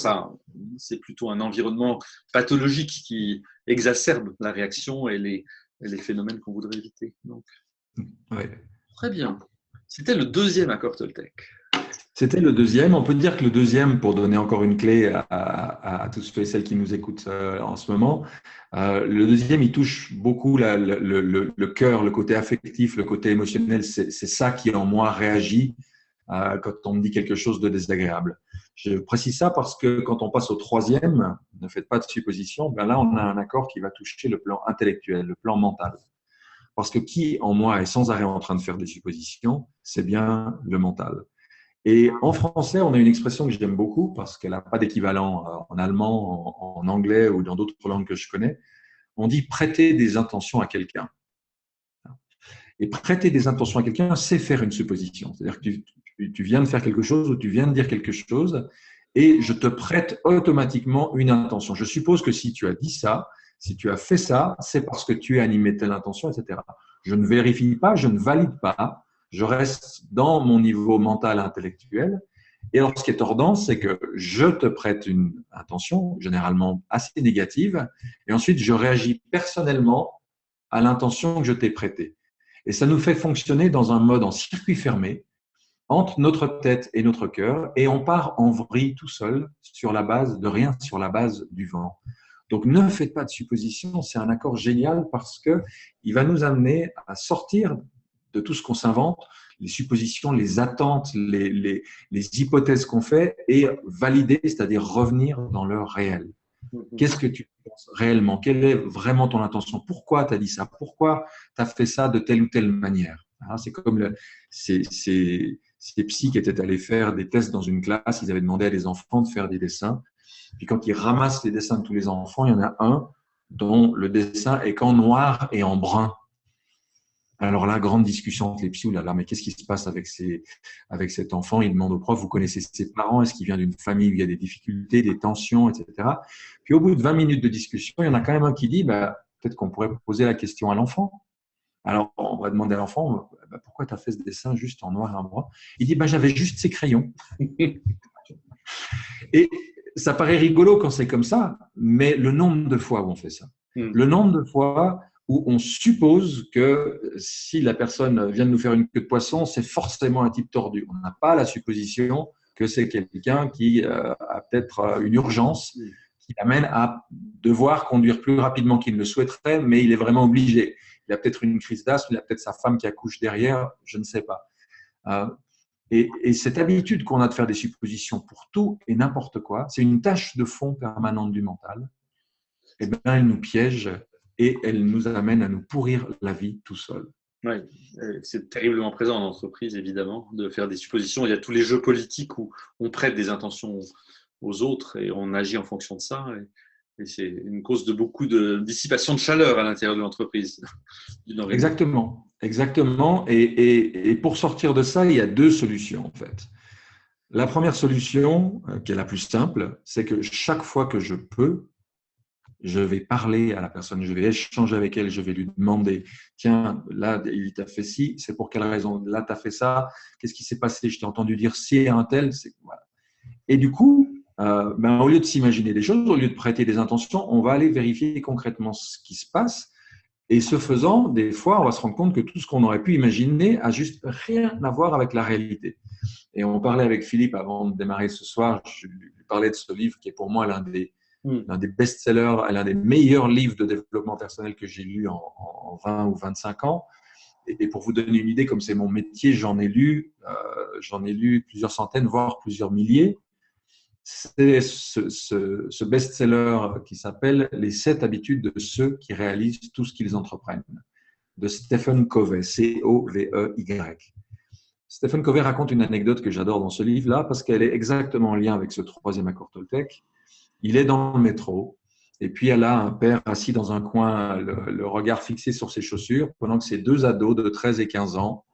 c'est plutôt un environnement pathologique qui exacerbe la réaction et les phénomènes qu'on voudrait éviter. Donc, Très bien. C'était le 2e accord Toltec. C'était le 2e. On peut dire que le 2e, pour donner encore une clé à tous ceux et celles qui nous écoutent en ce moment, le 2e, il touche beaucoup le cœur, le côté affectif, le côté émotionnel. C'est ça qui en moi réagit quand on me dit quelque chose de désagréable. Je précise ça parce que quand on passe au 3e, ne faites pas de supposition, ben là, on a un accord qui va toucher le plan intellectuel, le plan mental. Parce que qui en moi est sans arrêt en train de faire des suppositions, c'est bien le mental. Et en français, on a une expression que j'aime beaucoup parce qu'elle n'a pas d'équivalent en allemand, en anglais ou dans d'autres langues que je connais. On dit prêter des intentions à quelqu'un. Et prêter des intentions à quelqu'un, c'est faire une supposition. C'est-à-dire que tu viens de faire quelque chose ou tu viens de dire quelque chose et je te prête automatiquement une intention. Je suppose que si tu as dit ça, si tu as fait ça, c'est parce que tu as animé telle intention, etc. Je ne vérifie pas, je ne valide pas. Je reste dans mon niveau mental intellectuel. Et alors, ce qui est tordant, c'est que je te prête une intention, généralement assez négative, et ensuite, je réagis personnellement à l'intention que je t'ai prêtée. Et ça nous fait fonctionner dans un mode en circuit fermé entre notre tête et notre cœur, et on part en vrille tout seul sur la base de rien, sur la base du vent. Donc, ne faites pas de suppositions, c'est un accord génial parce qu'il va nous amener à sortir de tout ce qu'on s'invente, les suppositions, les attentes, les hypothèses qu'on fait et valider, c'est-à-dire revenir dans le réel. Qu'est-ce que tu penses réellement? Quelle est vraiment ton intention? Pourquoi tu as dit ça? Pourquoi tu as fait ça de telle ou telle manière? C'est comme ces psys qui étaient allés faire des tests dans une classe, ils avaient demandé à des enfants de faire des dessins. Puis quand ils ramassent les dessins de tous les enfants, il y en a un dont le dessin est qu'en noir et en brun. Alors là, grande discussion entre les psys, là, mais qu'est-ce qui se passe avec cet enfant? Il demande au prof, vous connaissez ses parents? Est-ce qu'il vient d'une famille où il y a des difficultés, des tensions, etc. Puis au bout de 20 minutes de discussion, il y en a quand même un qui dit, peut-être qu'on pourrait poser la question à l'enfant. Alors, on va demander à l'enfant, pourquoi tu as fait ce dessin juste en noir et en brun? Il dit, j'avais juste ces crayons. Et ça paraît rigolo quand c'est comme ça, mais le nombre de fois où on fait ça, le nombre de fois où on suppose que si la personne vient de nous faire une queue de poisson, c'est forcément un type tordu. On n'a pas la supposition que c'est quelqu'un qui a peut-être une urgence qui l'amène à devoir conduire plus rapidement qu'il ne le souhaiterait, mais il est vraiment obligé. Il a peut-être une crise d'asthme, il a peut-être sa femme qui accouche derrière, je ne sais pas. Et cette habitude qu'on a de faire des suppositions pour tout et n'importe quoi, c'est une tâche de fond permanente du mental. Eh bien, elle nous piège et elle nous amène à nous pourrir la vie tout seul. Oui, c'est terriblement présent en entreprise, évidemment, de faire des suppositions. Il y a tous les jeux politiques où on prête des intentions aux autres et on agit en fonction de ça. Et c'est une cause de beaucoup de dissipation de chaleur à l'intérieur de l'entreprise. Exactement, exactement. Et pour sortir de ça, il y a deux solutions en fait. La première solution, qui est la plus simple, c'est que chaque fois que je peux, je vais parler à la personne, je vais échanger avec elle, je vais lui demander, tiens, là, il t'a fait ci, c'est pour quelle raison? Là, tu as fait ça, qu'est-ce qui s'est passé? Je t'ai entendu dire ci à un tel. Voilà. Et du coup, au lieu de s'imaginer des choses, au lieu de prêter des intentions, on va aller vérifier concrètement ce qui se passe. Et ce faisant, des fois, on va se rendre compte que tout ce qu'on aurait pu imaginer a juste rien à voir avec la réalité. Et on parlait avec Philippe avant de démarrer ce soir, je lui parlais de ce livre qui est pour moi l'un des best-sellers, l'un des meilleurs livres de développement personnel que j'ai lu en 20 ou 25 ans. Et pour vous donner une idée, comme c'est mon métier, j'en ai lu plusieurs centaines, voire plusieurs milliers. C'est ce best-seller qui s'appelle « Les 7 habitudes de ceux qui réalisent tout ce qu'ils entreprennent » de Stephen Covey, C-O-V-E-Y. Stephen Covey raconte une anecdote que j'adore dans ce livre-là parce qu'elle est exactement en lien avec ce 3e accord Toltec. Il est dans le métro et puis elle a un père assis dans un coin, le regard fixé sur ses chaussures, pendant que ses 2 ados de 13 et 15 ans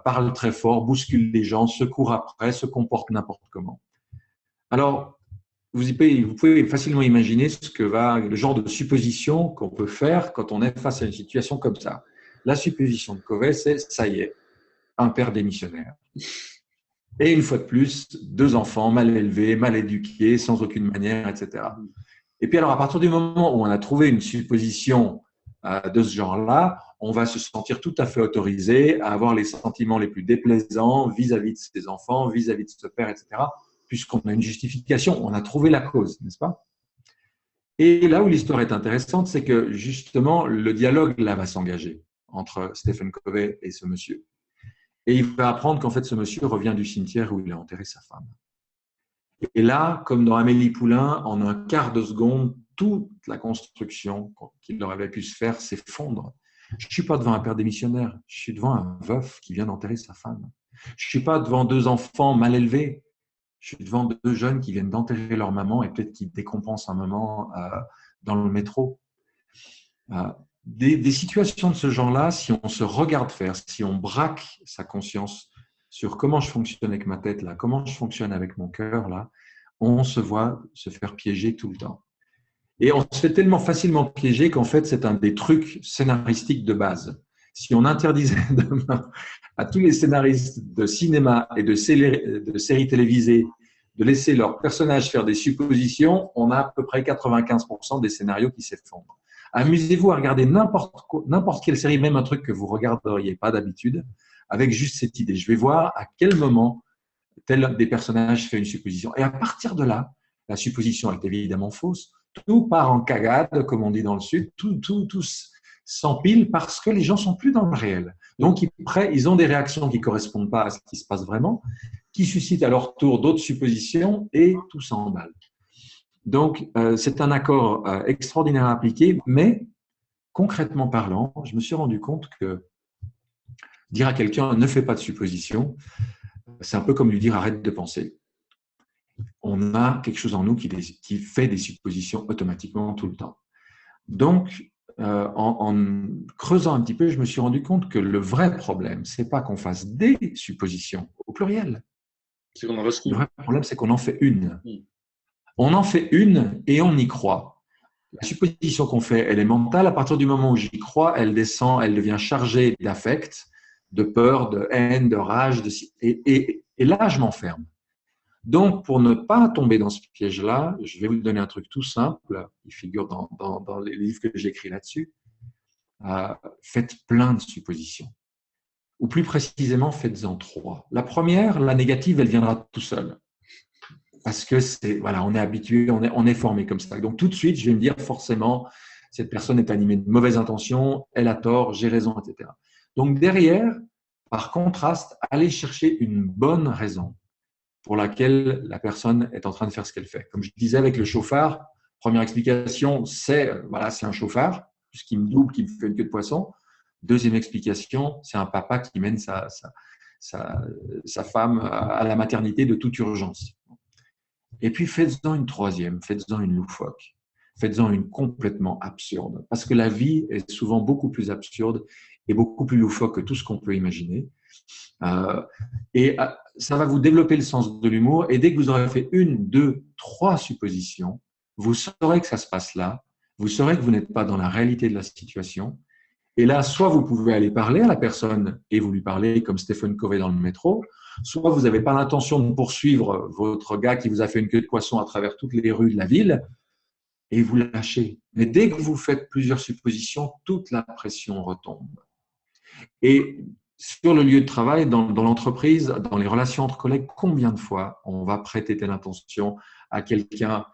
parlent très fort, bousculent les gens, se courent après, se comportent n'importe comment. Alors, vous pouvez facilement imaginer le genre de supposition qu'on peut faire quand on est face à une situation comme ça. La supposition de Covey, c'est ça y est, un père démissionnaire. Et une fois de plus, 2 enfants mal élevés, mal éduqués, sans aucune manière, etc. Et puis alors, à partir du moment où on a trouvé une supposition de ce genre-là, on va se sentir tout à fait autorisé à avoir les sentiments les plus déplaisants vis-à-vis de ses enfants, vis-à-vis de ce père, etc., puisqu'on a une justification, on a trouvé la cause, n'est-ce pas? Et là où l'histoire est intéressante, c'est que justement, le dialogue là va s'engager entre Stephen Covey et ce monsieur. Et il va apprendre qu'en fait, ce monsieur revient du cimetière où il a enterré sa femme. Et là, comme dans Amélie Poulain, en un quart de seconde, toute la construction qu'il aurait pu se faire s'effondre. Je ne suis pas devant un père démissionnaire, je suis devant un veuf qui vient d'enterrer sa femme. Je ne suis pas devant 2 enfants mal élevés, je suis devant 2 jeunes qui viennent d'enterrer leur maman et peut-être qui décompensent un moment dans le métro. Des situations de ce genre-là, si on se regarde faire, si on braque sa conscience sur comment je fonctionne avec ma tête, là, comment je fonctionne avec mon cœur, là, on se voit se faire piéger tout le temps. Et on se fait tellement facilement piéger qu'en fait, c'est un des trucs scénaristiques de base. Si on interdisait demain à tous les scénaristes de cinéma et de séries télévisées de laisser leurs personnages faire des suppositions, on a à peu près 95% des scénarios qui s'effondrent. Amusez-vous à regarder n'importe quelle série, même un truc que vous regarderiez pas d'habitude, avec juste cette idée. Je vais voir à quel moment tel des personnages fait une supposition. Et à partir de là, la supposition est évidemment fausse. Tout part en cagade, comme on dit dans le Sud. Tout s'empile parce que les gens sont plus dans le réel. Donc, ils ont des réactions qui ne correspondent pas à ce qui se passe vraiment, qui suscitent à leur tour d'autres suppositions et tout s'emballe. Donc, c'est un accord extraordinaire à appliquer, mais concrètement parlant, je me suis rendu compte que dire à quelqu'un ne fais pas de suppositions, c'est un peu comme lui dire arrête de penser. On a quelque chose en nous qui fait des suppositions automatiquement tout le temps. Donc, en creusant un petit peu, je me suis rendu compte que le vrai problème, c'est pas qu'on fasse des suppositions au pluriel. C'est qu'on en reste une. Le vrai problème, c'est qu'on en fait une. On en fait une et on y croit. La supposition qu'on fait, elle est mentale. À partir du moment où j'y crois, elle descend, elle devient chargée d'affect, de peur, de haine, de rage. Et là, je m'enferme. Donc, pour ne pas tomber dans ce piège-là, je vais vous donner un truc tout simple. Il figure dans les livres que j'écris là-dessus. Faites plein de suppositions. Ou plus précisément, faites-en 3. La première, la négative, elle viendra tout seule. Parce que voilà, on est habitué, on est formé comme ça. Donc, tout de suite, je vais me dire forcément, cette personne est animée de mauvaises intentions, elle a tort, j'ai raison, etc. Donc, derrière, par contraste, allez chercher une bonne raison pour laquelle la personne est en train de faire ce qu'elle fait. Comme je disais avec le chauffard, première explication, c'est un chauffard, puisqu'il me double, qui me fait une queue de poisson. Deuxième explication, c'est un papa qui mène sa femme à la maternité de toute urgence. Et puis, faites-en une troisième, faites-en une loufoque, faites-en une complètement absurde, parce que la vie est souvent beaucoup plus absurde et beaucoup plus loufoque que tout ce qu'on peut imaginer. Et ça va vous développer le sens de l'humour, et dès que vous aurez fait 1, 2, 3 suppositions, vous saurez que ça se passe là, vous saurez que vous n'êtes pas dans la réalité de la situation, et là, soit vous pouvez aller parler à la personne et vous lui parlez comme Stephen Covey dans le métro, soit vous n'avez pas l'intention de poursuivre votre gars qui vous a fait une queue de poisson à travers toutes les rues de la ville et vous lâchez. Mais dès que vous faites plusieurs suppositions, toute la pression retombe. Et sur le lieu de travail, dans l'entreprise, dans les relations entre collègues, combien de fois on va prêter telle intention à quelqu'un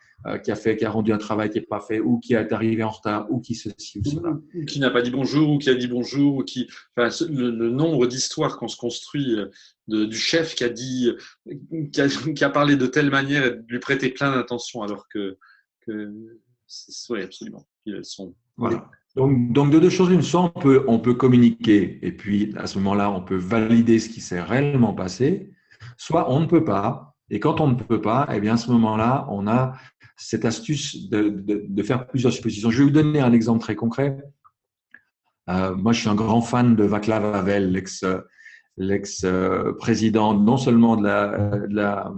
qui a rendu un travail qui n'est pas fait, ou qui est arrivé en retard, ou qui ceci ou cela. Ou qui n'a pas dit bonjour, ou qui a dit bonjour, ou qui… Enfin, le nombre d'histoires qu'on se construit du chef qui a parlé de telle manière et de lui prêter plein d'intentions, alors que oui, absolument. Elles sont… Voilà. Donc, de deux choses l'une, soit on peut communiquer et puis à ce moment-là, on peut valider ce qui s'est réellement passé, soit on ne peut pas. Et quand on ne peut pas, eh bien à ce moment-là, on a cette astuce de faire plusieurs suppositions. Je vais vous donner un exemple très concret. Moi, je suis un grand fan de Václav Havel, l'ex-président non seulement de la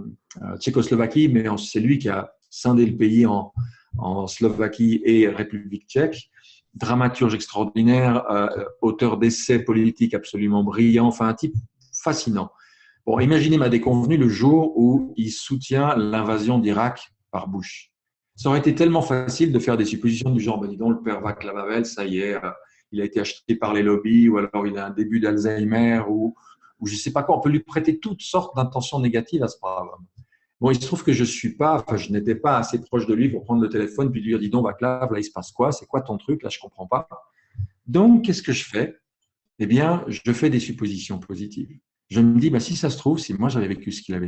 Tchécoslovaquie, mais c'est lui qui a scindé le pays en Slovaquie et République tchèque. Dramaturge extraordinaire, auteur d'essais politiques absolument brillants, enfin un type fascinant. Bon, imaginez ma déconvenue le jour où il soutient l'invasion d'Irak par Bush. Ça aurait été tellement facile de faire des suppositions du genre, dis donc, le père Václav Havel, ça y est, il a été acheté par les lobbies, ou alors il a un début d'Alzheimer, ou je ne sais pas quoi. On peut lui prêter toutes sortes d'intentions négatives à ce brave homme. Bon, il se trouve que je n'étais pas assez proche de lui pour prendre le téléphone puis lui dire, dis donc, Václav, là, il se passe quoi? C'est quoi ton truc? Là, je comprends pas. Donc, qu'est-ce que je fais? Eh bien, je fais des suppositions positives. Je me dis, si ça se trouve, si moi j'avais vécu ce qu'il a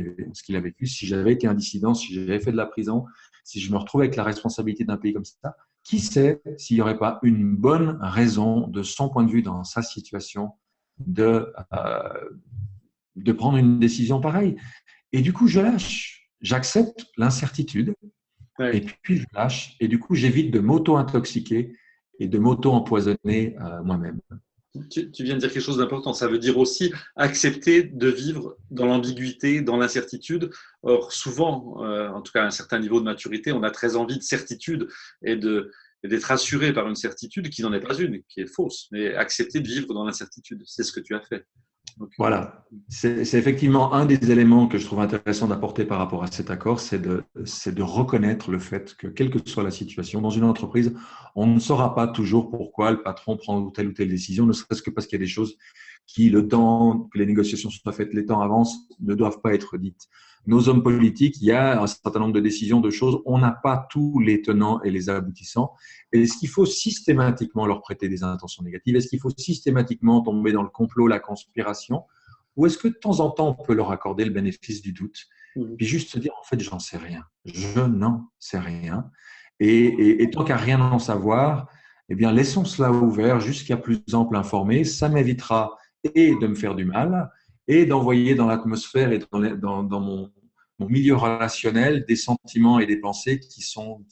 vécu, si j'avais été un dissident, si j'avais fait de la prison, si je me retrouvais avec la responsabilité d'un pays comme ça, qui sait s'il n'y aurait pas une bonne raison de son point de vue dans sa situation de prendre une décision pareille. Et du coup, je lâche. J'accepte l'incertitude, ouais. Et puis je lâche. Et du coup, j'évite de m'auto-intoxiquer et de m'auto-empoisonner moi-même. Tu viens de dire quelque chose d'important. Ça veut dire aussi accepter de vivre dans l'ambiguïté, dans l'incertitude. Or, souvent, en tout cas à un certain niveau de maturité, on a très envie de certitude et d'être assuré par une certitude qui n'en est pas une, qui est fausse. Mais accepter de vivre dans l'incertitude, c'est ce que tu as fait. Donc, Voilà, c'est effectivement un des éléments que je trouve intéressant d'apporter par rapport à cet accord, c'est de reconnaître le fait que, quelle que soit la situation, dans une entreprise, on ne saura pas toujours pourquoi le patron prend telle ou telle décision, ne serait-ce que parce qu'il y a des choses qui, le temps que les négociations soient faites, les temps avancent, ne doivent pas être dites. Nos hommes politiques, il y a un certain nombre de décisions, de choses, on n'a pas tous les tenants et les aboutissants. Est-ce qu'il faut systématiquement leur prêter des intentions négatives? Est-ce qu'il faut systématiquement tomber dans le complot, la conspiration? Ou est-ce que de temps en temps, on peut leur accorder le bénéfice du doute? Puis juste se dire, en fait, j'en sais rien. Je n'en sais rien. Et tant qu'à rien en savoir, eh bien, laissons cela ouvert jusqu'à plus ample informé. Ça m'évitera et de me faire du mal et d'envoyer dans l'atmosphère et dans mon milieu relationnel des sentiments et des pensées qui sont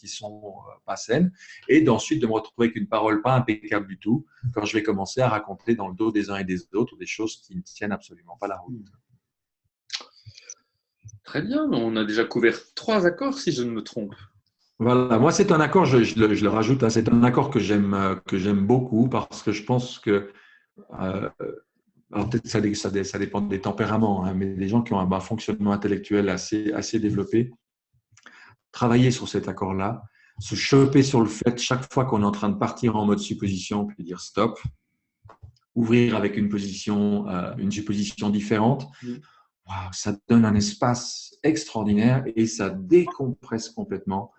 pas saines, et d'ensuite de me retrouver avec une parole pas impeccable du tout quand je vais commencer à raconter dans le dos des uns et des autres des choses qui ne tiennent absolument pas la route. très bien, on a déjà couvert 3 accords, si je ne me trompe. Voilà, moi c'est un accord, je le rajoute, hein, c'est un accord que j'aime beaucoup parce que je pense que alors peut-être ça dépend des tempéraments, hein, mais des gens qui ont un fonctionnement intellectuel assez développé, travailler sur cet accord-là, se choper sur le fait chaque fois qu'on est en train de partir en mode supposition, puis dire stop, ouvrir avec une supposition différente. Wow, ça donne un espace extraordinaire et ça décompresse complètement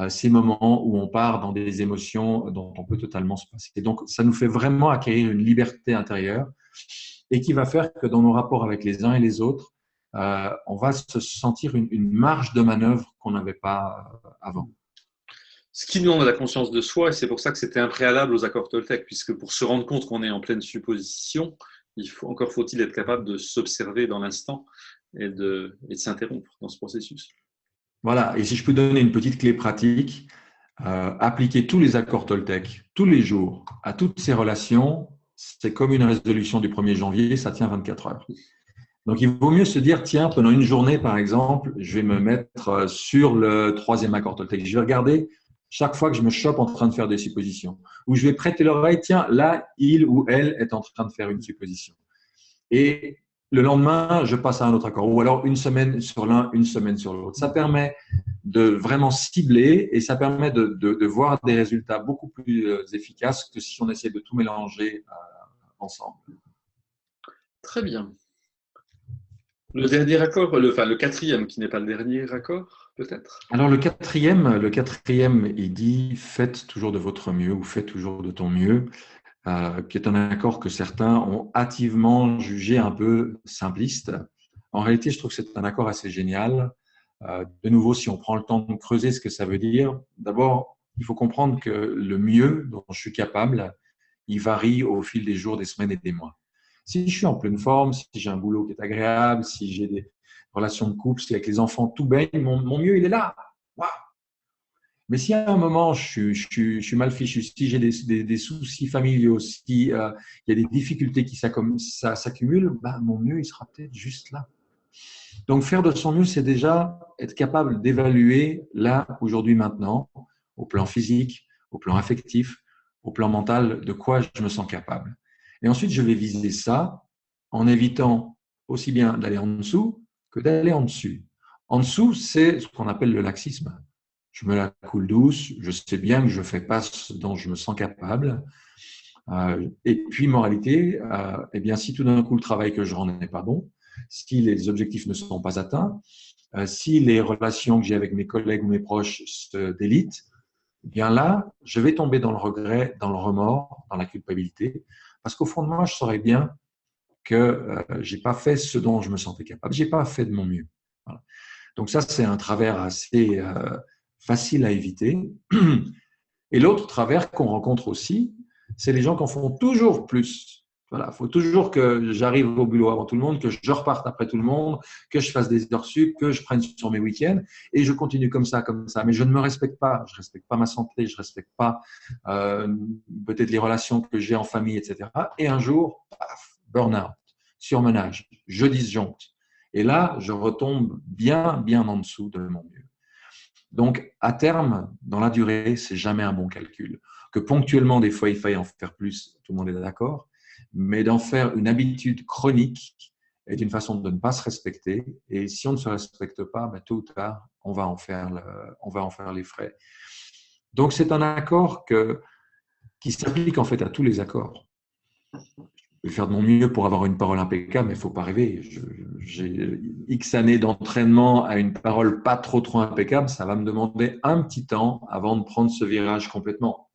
ces moments où on part dans des émotions dont on peut totalement se passer. Et donc, ça nous fait vraiment acquérir une liberté intérieure et qui va faire que dans nos rapports avec les uns et les autres, on va se sentir une marge de manœuvre qu'on n'avait pas avant. Ce qui nous demande la conscience de soi, et c'est pour ça que c'était un préalable aux accords Toltec, puisque pour se rendre compte qu'on est en pleine supposition, encore faut-il être capable de s'observer dans l'instant et de s'interrompre dans ce processus. Voilà, et si je peux donner une petite clé pratique, appliquer tous les accords Toltec tous les jours à toutes ces relations, c'est comme une résolution du 1er janvier, ça tient 24 heures. Donc, il vaut mieux se dire, tiens, pendant une journée, par exemple, je vais me mettre sur le 3e accord Toltec. Je vais regarder chaque fois que je me chope en train de faire des suppositions. Ou je vais prêter l'oreille, tiens, là, il ou elle est en train de faire une supposition. Et le lendemain, je passe à un autre accord. Ou alors une semaine sur l'un, une semaine sur l'autre. Ça permet de vraiment cibler et ça permet de voir des résultats beaucoup plus efficaces que si on essaie de tout mélanger ensemble. Très bien. Le dernier accord, le 4e, qui n'est pas le dernier accord, peut-être? Alors, le quatrième, il dit « faites toujours de votre mieux » ou « faites toujours de ton mieux », qui est un accord que certains ont hâtivement jugé un peu simpliste. En réalité, je trouve que c'est un accord assez génial. De nouveau, si on prend le temps de creuser ce que ça veut dire, d'abord, il faut comprendre que le mieux dont je suis capable, il varie au fil des jours, des semaines et des mois. Si je suis en pleine forme, si j'ai un boulot qui est agréable, si j'ai des relations de couple, si avec les enfants tout baigne, mon mieux, il est là. Waouh! Mais si à un moment, je suis mal fichu, si j'ai des soucis familiaux, si il y a des difficultés qui s'accumulent, bah, mon mieux, il sera peut-être juste là. Donc, faire de son mieux, c'est déjà être capable d'évaluer là, aujourd'hui, maintenant, au plan physique, au plan affectif, au plan mental, de quoi je me sens capable. Et ensuite, je vais viser ça en évitant aussi bien d'aller en dessous que d'aller en dessus. En dessous, c'est ce qu'on appelle le laxisme. Je me la coule douce, je sais bien que je ne fais pas ce dont je me sens capable. Et puis, moralité, eh bien, si tout d'un coup le travail que je rends n'est pas bon, si les objectifs ne sont pas atteints, si les relations que j'ai avec mes collègues ou mes proches se délitent, eh bien là, je vais tomber dans le regret, dans le remords, dans la culpabilité, parce qu'au fond de moi, je saurais bien que je n'ai pas fait ce dont je me sentais capable, je n'ai pas fait de mon mieux. Voilà. Donc ça, c'est un travers assez facile à éviter. Et l'autre travers qu'on rencontre aussi, c'est les gens qui en font toujours plus. Voilà, il faut toujours que j'arrive au boulot avant tout le monde, que je reparte après tout le monde, que je fasse des heures sup, que je prenne sur mes week-ends, et je continue comme ça, comme ça. Mais je ne me respecte pas. Je ne respecte pas ma santé, je ne respecte pas peut-être les relations que j'ai en famille, etc. Et un jour, paf, burn-out, surmenage, je disjoncte. Et là, je retombe bien, bien en dessous de mon mieux. Donc, à terme, dans la durée, c'est jamais un bon calcul. Que ponctuellement, des fois, il faille en faire plus, tout le monde est d'accord. mais d'en faire une habitude chronique est une façon de ne pas se respecter. Et si on ne se respecte pas, tôt ou tard, on va en faire les frais. Donc, c'est un accord qui s'applique en fait à tous les accords. Je vais faire de mon mieux pour avoir une parole impeccable, mais il ne faut pas rêver. J'ai X années d'entraînement à une parole pas trop impeccable. Ça va me demander un petit temps avant de prendre ce virage complètement.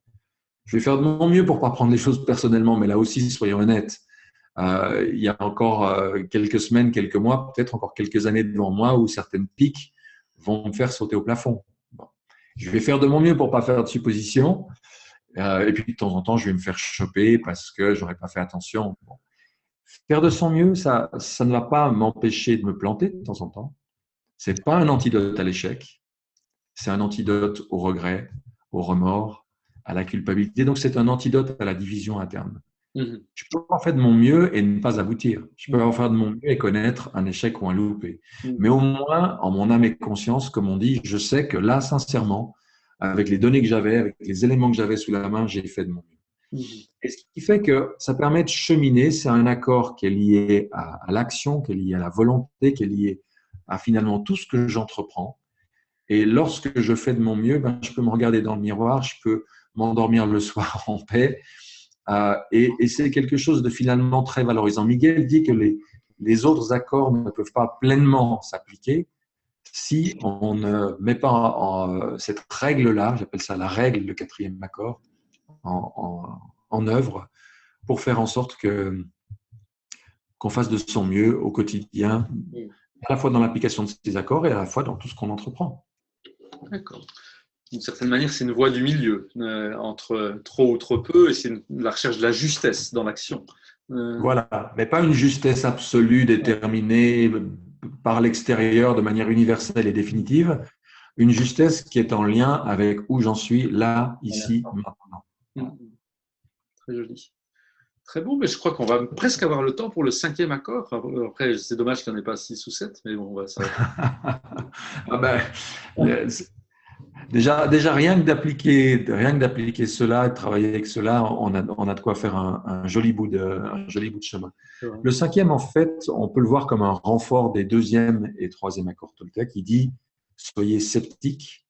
Je vais faire de mon mieux pour ne pas prendre les choses personnellement, mais là aussi, soyons honnêtes. Il y a encore quelques semaines, quelques mois, peut-être encore quelques années devant moi où certaines piques vont me faire sauter au plafond. Bon. Je vais faire de mon mieux pour ne pas faire de suppositions. Et puis, de temps en temps, je vais me faire choper parce que je n'aurais pas fait attention. Bon. Faire de son mieux, ça ne va pas m'empêcher de me planter de temps en temps. Ce n'est pas un antidote à l'échec. C'est un antidote au regret, au remords, à la culpabilité. Donc, c'est un antidote à la division interne. Je peux en faire de mon mieux et ne pas aboutir. Je peux en faire de mon mieux et connaître un échec ou un loupé. Mais au moins, en mon âme et conscience, comme on dit, je sais que là, sincèrement, avec les données que j'avais, avec les éléments que j'avais sous la main, j'ai fait de mon mieux. Et ce qui fait que ça permet de cheminer. C'est un accord qui est lié à l'action, qui est lié à la volonté, qui est lié à finalement tout ce que j'entreprends. Et lorsque je fais de mon mieux, je peux me regarder dans le miroir, je peux m'endormir le soir en paix. Et c'est quelque chose de finalement très valorisant. Miguel dit que les autres accords ne peuvent pas pleinement s'appliquer si on ne met pas cette règle-là, j'appelle ça la règle, le quatrième accord, en œuvre pour faire en sorte qu'on fasse de son mieux au quotidien, à la fois dans l'application de ces accords et à la fois dans tout ce qu'on entreprend. D'accord. D'une certaine manière, c'est une voie du milieu entre trop ou trop peu, et c'est la recherche de la justesse dans l'action. Voilà, mais pas une justesse absolue déterminée par l'extérieur de manière universelle et définitive, une justesse qui est en lien avec où j'en suis là, ici, maintenant. Très joli. Très bon, mais je crois qu'on va presque avoir le temps pour le cinquième accord. Après, c'est dommage qu'il n'y en ait pas 6 ou 7, mais bon, ça va. Déjà, rien que d'appliquer cela, de travailler avec cela, on a de quoi faire un joli bout de chemin. Le cinquième, en fait, on peut le voir comme un renfort des deuxième et troisième accords Toltec. Il dit « Soyez sceptiques,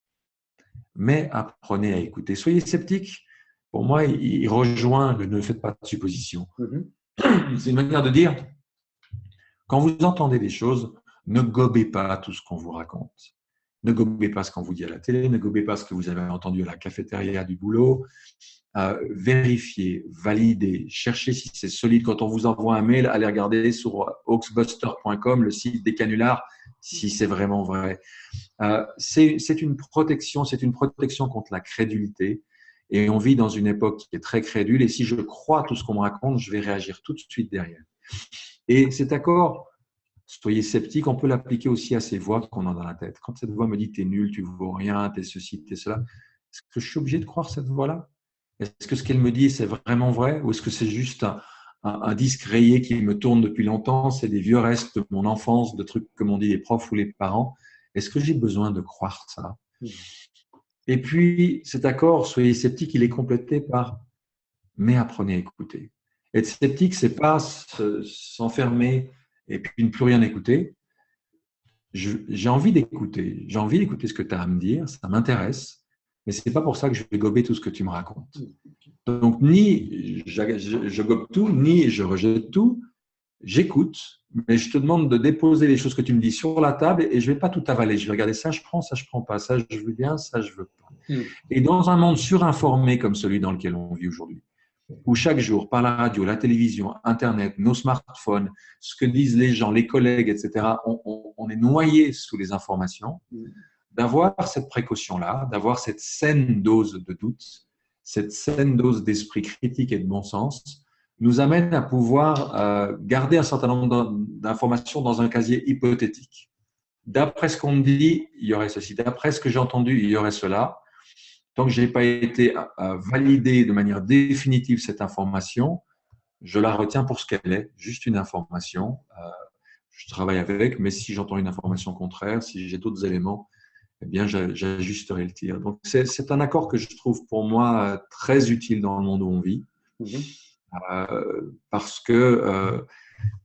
mais apprenez à écouter ». Soyez sceptiques, pour moi, il rejoint le « ne faites pas de suppositions ». C'est une manière de dire, quand vous entendez des choses, ne gobez pas tout ce qu'on vous raconte. Ne gobez pas ce qu'on vous dit à la télé, ne gobez pas ce que vous avez entendu à la cafétéria du boulot. Vérifiez, validez, cherchez si c'est solide. Quand on vous envoie un mail, allez regarder sur hoaxbuster.com, le site des canulars, si c'est vraiment vrai. C'est une protection contre la crédulité. Et on vit dans une époque qui est très crédule. Et si je crois tout ce qu'on me raconte, je vais réagir tout de suite derrière. Et cet accord, soyez sceptique, on peut l'appliquer aussi à ces voix qu'on a dans la tête. Quand cette voix me dit « t'es nul, tu ne vaux rien, t'es ceci, t'es cela », est-ce que je suis obligé de croire cette voix-là? Est-ce que ce qu'elle me dit, c'est vraiment vrai? Ou est-ce que c'est juste un disque rayé qui me tourne depuis longtemps? C'est des vieux restes de mon enfance, de trucs que m'ont dit les profs ou les parents. Est-ce que j'ai besoin de croire ça? Et puis, cet accord, soyez sceptique, il est complété par « mais apprenez à écouter ». Être sceptique, ce n'est pas s'enfermer et puis ne plus rien écouter. J'ai envie d'écouter ce que tu as à me dire, ça m'intéresse, mais ce n'est pas pour ça que je vais gober tout ce que tu me racontes. Donc, ni je gobe tout, ni je rejette tout, j'écoute, mais je te demande de déposer les choses que tu me dis sur la table et je ne vais pas tout avaler. Je vais regarder ça, je prends pas, ça je veux bien, ça je veux pas. Et dans un monde surinformé comme celui dans lequel on vit aujourd'hui, où chaque jour, par la radio, la télévision, Internet, nos smartphones, ce que disent les gens, les collègues, etc., on est noyé sous les informations, d'avoir cette précaution-là, d'avoir cette saine dose de doute, cette saine dose d'esprit critique et de bon sens, nous amène à pouvoir garder un certain nombre d'informations dans un casier hypothétique. D'après ce qu'on me dit, il y aurait ceci. D'après ce que j'ai entendu, il y aurait cela. Tant que je n'ai pas été validé de manière définitive cette information, je la retiens pour ce qu'elle est, juste une information. Je travaille avec, mais si j'entends une information contraire, si j'ai d'autres éléments, eh bien, j'ajusterai le tir. Donc, c'est un accord que je trouve pour moi très utile dans le monde où on vit. Parce que,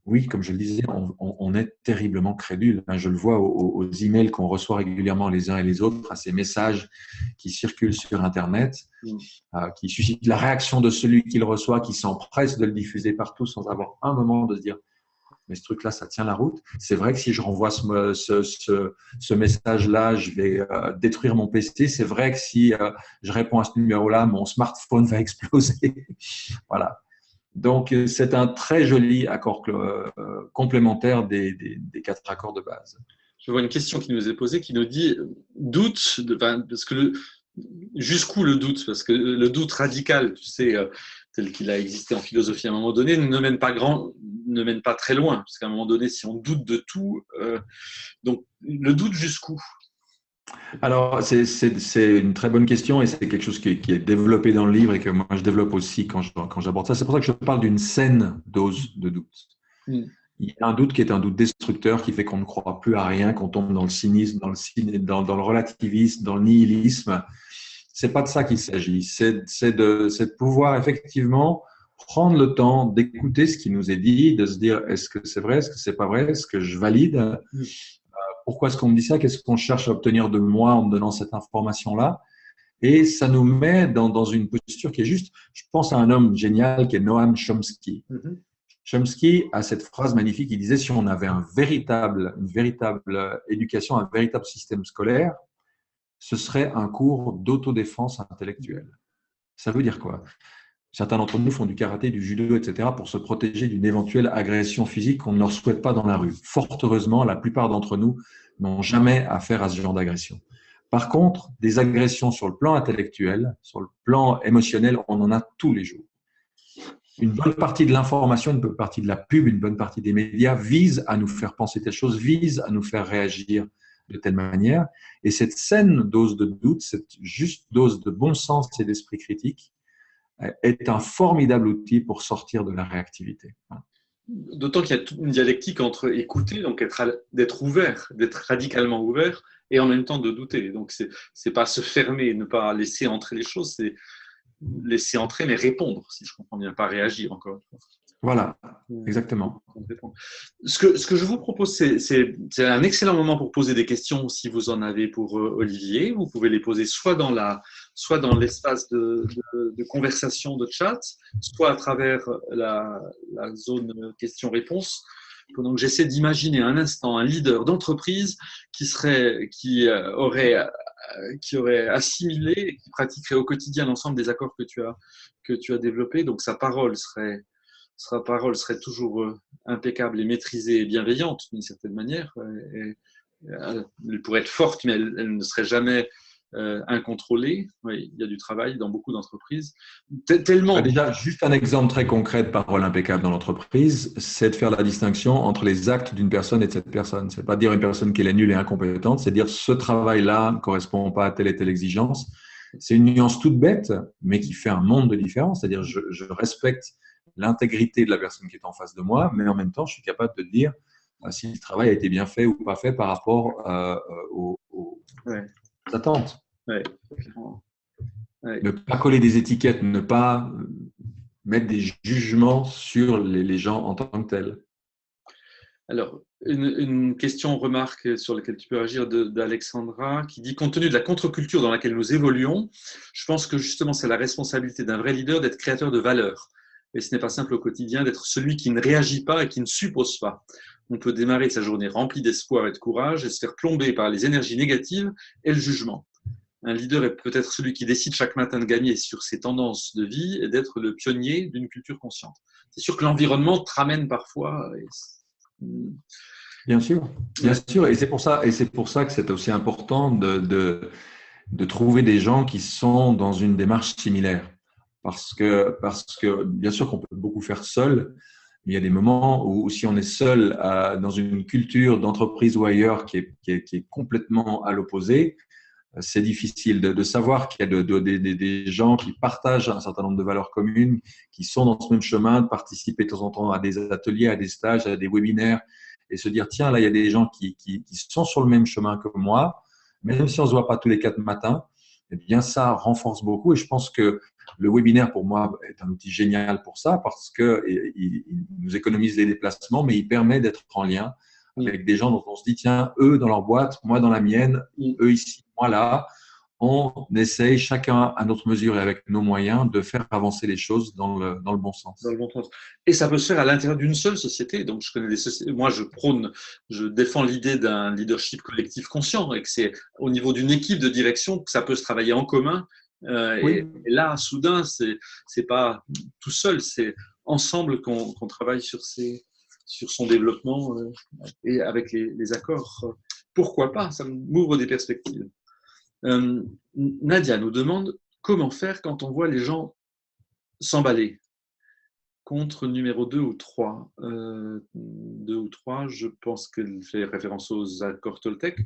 oui, comme je le disais, on est terriblement crédule. Je le vois aux emails qu'on reçoit régulièrement les uns et les autres, à ces messages qui circulent sur Internet, qui suscitent la réaction de celui qui le reçoit, qui s'empresse de le diffuser partout sans avoir un moment de se dire mais ce truc-là, ça tient la route. C'est vrai que si je renvoie ce message-là, je vais détruire mon PC. C'est vrai que si je réponds à ce numéro-là, mon smartphone va exploser. Voilà. Donc, c'est un très joli accord complémentaire des 4 accords de base. Je vois une question qui nous est posée qui nous dit doute, parce que jusqu'où le doute? Parce que le doute radical, tu sais, tel qu'il a existé en philosophie à un moment donné, ne mène pas très loin. Parce qu'à un moment donné, si on doute de tout, donc le doute jusqu'où? Alors, c'est une très bonne question et c'est quelque chose qui est développé dans le livre et que moi je développe aussi quand j'aborde ça. C'est pour ça que je parle d'une saine dose de doute. Il y a un doute qui est un doute destructeur qui fait qu'on ne croit plus à rien, qu'on tombe dans le cynisme, dans le relativisme, dans le nihilisme. C'est pas de ça qu'il s'agit. C'est de pouvoir effectivement prendre le temps d'écouter ce qui nous est dit, de se dire est-ce que c'est vrai, est-ce que c'est pas vrai, est-ce que je valide, pourquoi est-ce qu'on me dit ça, qu'est-ce qu'on cherche à obtenir de moi en me donnant cette information-là. Et ça nous met dans une posture qui est juste, je pense à un homme génial qui est Noam Chomsky. Chomsky a cette phrase magnifique, il disait si on avait une véritable éducation, un véritable système scolaire, ce serait un cours d'autodéfense intellectuelle. Ça veut dire quoi? Certains d'entre nous font du karaté, du judo, etc. pour se protéger d'une éventuelle agression physique qu'on ne leur souhaite pas dans la rue. Fort heureusement, la plupart d'entre nous n'ont jamais affaire à ce genre d'agression. Par contre, des agressions sur le plan intellectuel, sur le plan émotionnel, on en a tous les jours. Une bonne partie de l'information, une bonne partie de la pub, une bonne partie des médias vise à nous faire penser telle chose, vise à nous faire réagir de telle manière. Et cette saine dose de doute, cette juste dose de bon sens et d'esprit critique est un formidable outil pour sortir de la réactivité. D'autant qu'il y a toute une dialectique entre écouter, donc d'être ouvert, d'être radicalement ouvert, et en même temps de douter. Donc, c'est pas se fermer, ne pas laisser entrer les choses, c'est laisser entrer, mais répondre, si je comprends bien, pas réagir encore une fois. Voilà, exactement. Ce que je vous propose, c'est un excellent moment pour poser des questions si vous en avez pour Olivier. Vous pouvez les poser soit dans l'espace de conversation de chat, soit à travers la zone questions-réponses. Donc j'essaie d'imaginer un instant un leader d'entreprise qui aurait assimilé et qui pratiquerait au quotidien l'ensemble des accords que tu as développés. Donc sa parole serait toujours impeccable et maîtrisée et bienveillante d'une certaine manière. Elle pourrait être forte, mais elle ne serait jamais incontrôlée. Oui, il y a du travail dans beaucoup d'entreprises. Tellement. Déjà, juste un exemple très concret de parole impeccable dans l'entreprise, c'est de faire la distinction entre les actes d'une personne et de cette personne. C'est pas dire une personne qu'elle est nulle et incompétente, c'est dire ce travail-là ne correspond pas à telle et telle exigence. C'est une nuance toute bête, mais qui fait un monde de différence. C'est-à-dire, je respecte l'intégrité de la personne qui est en face de moi, mais en même temps, je suis capable de dire si le travail a été bien fait ou pas fait par rapport aux attentes. Ouais. Ne pas coller des étiquettes, ne pas mettre des jugements sur les gens en tant que tels. Alors, une remarque sur laquelle tu peux agir d'Alexandra qui dit compte tenu de la contre-culture dans laquelle nous évoluons, je pense que justement c'est la responsabilité d'un vrai leader d'être créateur de valeur. Et ce n'est pas simple au quotidien d'être celui qui ne réagit pas et qui ne suppose pas. On peut démarrer sa journée remplie d'espoir et de courage et se faire plomber par les énergies négatives et le jugement. Un leader est peut-être celui qui décide chaque matin de gagner sur ses tendances de vie et d'être le pionnier d'une culture consciente. C'est sûr que l'environnement te ramène parfois. Bien sûr. Et c'est pour ça que c'est aussi important de trouver des gens qui sont dans une démarche similaire. Parce que bien sûr qu'on peut beaucoup faire seul, mais il y a des moments où si on est seul dans une culture d'entreprise ou ailleurs qui est complètement à l'opposé, c'est difficile de savoir qu'il y a des gens qui partagent un certain nombre de valeurs communes, qui sont dans ce même chemin, de participer de temps en temps à des ateliers, à des stages, à des webinaires, et se dire tiens, là, il y a des gens qui sont sur le même chemin que moi, même si on ne se voit pas tous les 4 matins, eh bien, ça renforce beaucoup. Et je pense que le webinaire, pour moi, est un outil génial pour ça parce qu'il nous économise les déplacements, mais il permet d'être en lien avec des gens dont on se dit, tiens, eux dans leur boîte, moi dans la mienne, eux ici, moi là. On essaye chacun à notre mesure et avec nos moyens de faire avancer les choses dans le bon sens. Dans le bon sens. Et ça peut se faire à l'intérieur d'une seule société. Donc, je connais des sociétés. Moi, je défends l'idée d'un leadership collectif conscient et que c'est au niveau d'une équipe de direction que ça peut se travailler en commun. Oui. Et là, soudain, c'est pas tout seul, c'est ensemble qu'on travaille sur son développement et avec les accords. Pourquoi pas? Ça m'ouvre des perspectives. Nadia nous demande comment faire quand on voit les gens s'emballer contre numéro 2 ou 3. 2 ou 3, je pense qu'elle fait référence aux accords Toltec.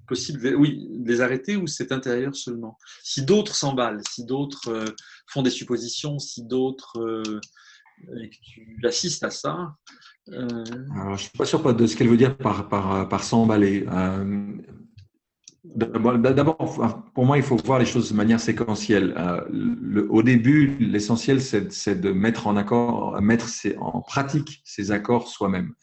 Possible, oui, de les arrêter ou c'est intérieur seulement? Si d'autres s'emballent, si d'autres font des suppositions, si d'autres et que tu assistes à ça. Alors, je ne suis pas sûr de ce qu'elle veut dire par s'emballer. D'abord, pour moi, il faut voir les choses de manière séquentielle. Au début, l'essentiel, c'est de mettre en pratique ces accords soi-même.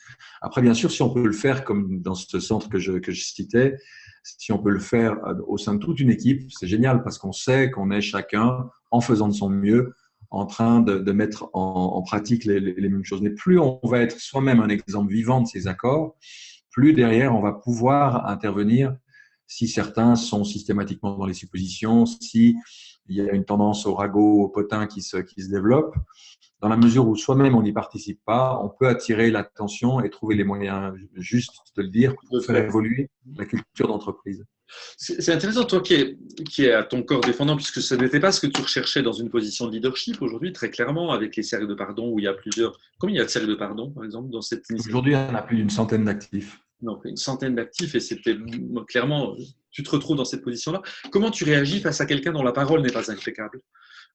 Après, bien sûr, si on peut le faire, comme dans ce centre que je citais, si on peut le faire au sein de toute une équipe, c'est génial parce qu'on sait qu'on est chacun, en faisant de son mieux, en train de mettre en pratique les mêmes choses. Mais plus on va être soi-même un exemple vivant de ces accords, plus derrière, on va pouvoir intervenir si certains sont systématiquement dans les suppositions, s'il y a une tendance au ragot, au potin qui se développe. Dans la mesure où soi-même on n'y participe pas, on peut attirer l'attention et trouver les moyens justes de le dire pour faire évoluer la culture d'entreprise. C'est intéressant, toi qui es à ton corps défendant, puisque ce n'était pas ce que tu recherchais dans une position de leadership aujourd'hui, très clairement, avec les cercles de pardon où il y a plusieurs. Combien il y a de cercles de pardon, par exemple, dans cette initiative? Aujourd'hui, il y en a plus d'une centaine d'actifs. Donc, une centaine d'actifs, et c'était clairement, tu te retrouves dans cette position-là. Comment tu réagis face à quelqu'un dont la parole n'est pas impeccable?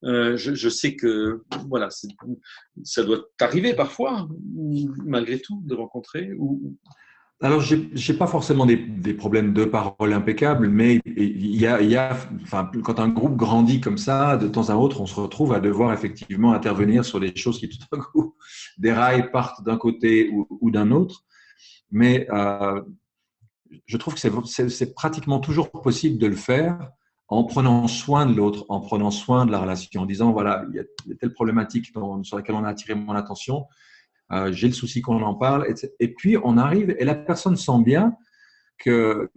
Je sais que voilà, ça doit t'arriver parfois, malgré tout, de rencontrer. Alors, je n'ai pas forcément des problèmes de parole impeccables, mais enfin, quand un groupe grandit comme ça, de temps à autre, on se retrouve à devoir effectivement intervenir sur des choses qui tout d'un coup déraillent, partent d'un côté ou d'un autre. Mais je trouve que c'est pratiquement toujours possible de le faire en prenant soin de l'autre, en prenant soin de la relation, en disant, voilà, il y a telle problématique sur laquelle on a attiré mon attention, j'ai le souci qu'on en parle, et puis on arrive, et la personne sent bien que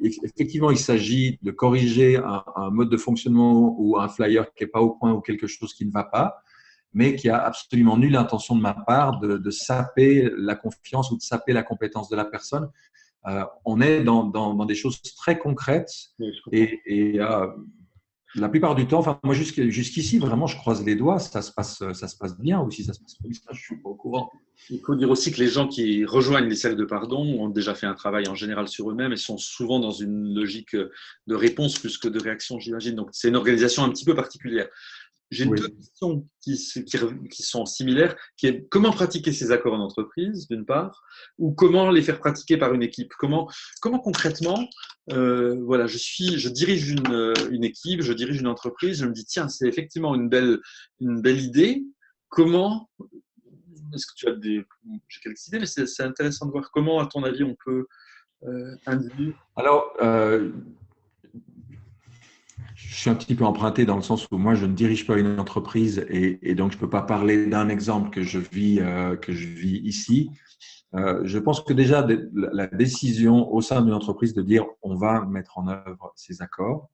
effectivement, il s'agit de corriger un mode de fonctionnement ou un flyer qui n'est pas au point ou quelque chose qui ne va pas, mais qui a absolument nulle intention de ma part de saper la confiance ou de saper la compétence de la personne. On est dans des choses très concrètes et la plupart du temps, enfin moi jusqu'ici vraiment je croise les doigts, ça se passe bien, ou si ça se passe pas bien, je suis pas au courant. Il faut dire aussi que les gens qui rejoignent les cercles de pardon ont déjà fait un travail en général sur eux-mêmes et sont souvent dans une logique de réponse plus que de réaction, j'imagine. Donc c'est une organisation un petit peu particulière. J'ai deux questions qui sont similaires, qui est comment pratiquer ces accords en entreprise, d'une part, ou comment les faire pratiquer par une équipe. Comment concrètement, voilà, je dirige une équipe, je dirige une entreprise, je me dis tiens, c'est effectivement une belle idée. Comment est-ce que tu as j'ai quelques idées, mais c'est intéressant de voir comment, à ton avis, on peut induire. Alors, je suis un petit peu emprunté dans le sens où moi, je ne dirige pas une entreprise et donc je ne peux pas parler d'un exemple que je vis ici. Je pense que déjà, la décision au sein d'une entreprise de dire on va mettre en œuvre ces accords,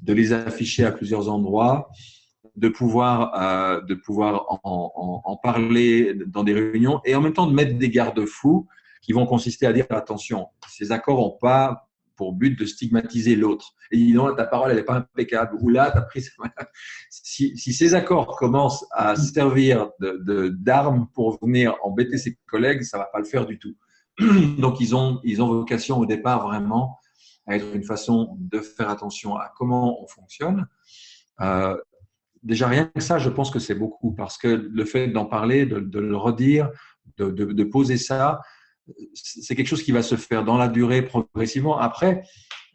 de les afficher à plusieurs endroits, de pouvoir en parler dans des réunions et en même temps de mettre des garde-fous qui vont consister à dire attention, ces accords n'ont pas pour but de stigmatiser l'autre. Et dis non, ta parole, elle n'est pas impeccable. Ou là, tu as pris. Si ces accords commencent à servir d'armes pour venir embêter ses collègues, ça ne va pas le faire du tout. Donc, ils ont vocation au départ vraiment à être une façon de faire attention à comment on fonctionne. Déjà, rien que ça, je pense que c'est beaucoup parce que le fait d'en parler, de le redire, de poser ça, c'est quelque chose qui va se faire dans la durée progressivement. Après,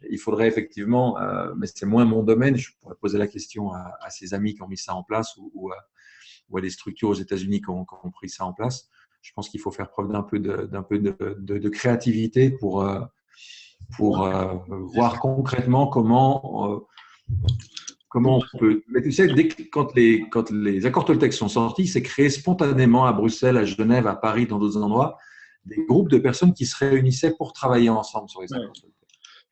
il faudrait effectivement, mais c'est moins mon domaine, je pourrais poser la question à ces amis qui ont mis ça en place ou à des structures aux États-Unis qui ont pris ça en place. Je pense qu'il faut faire preuve d'un peu de créativité pour voir concrètement comment on peut. Mais tu sais, quand les accords Toltec sont sortis, c'est créé spontanément à Bruxelles, à Genève, à Paris, dans d'autres endroits, des groupes de personnes qui se réunissaient pour travailler ensemble sur les accords Toltec.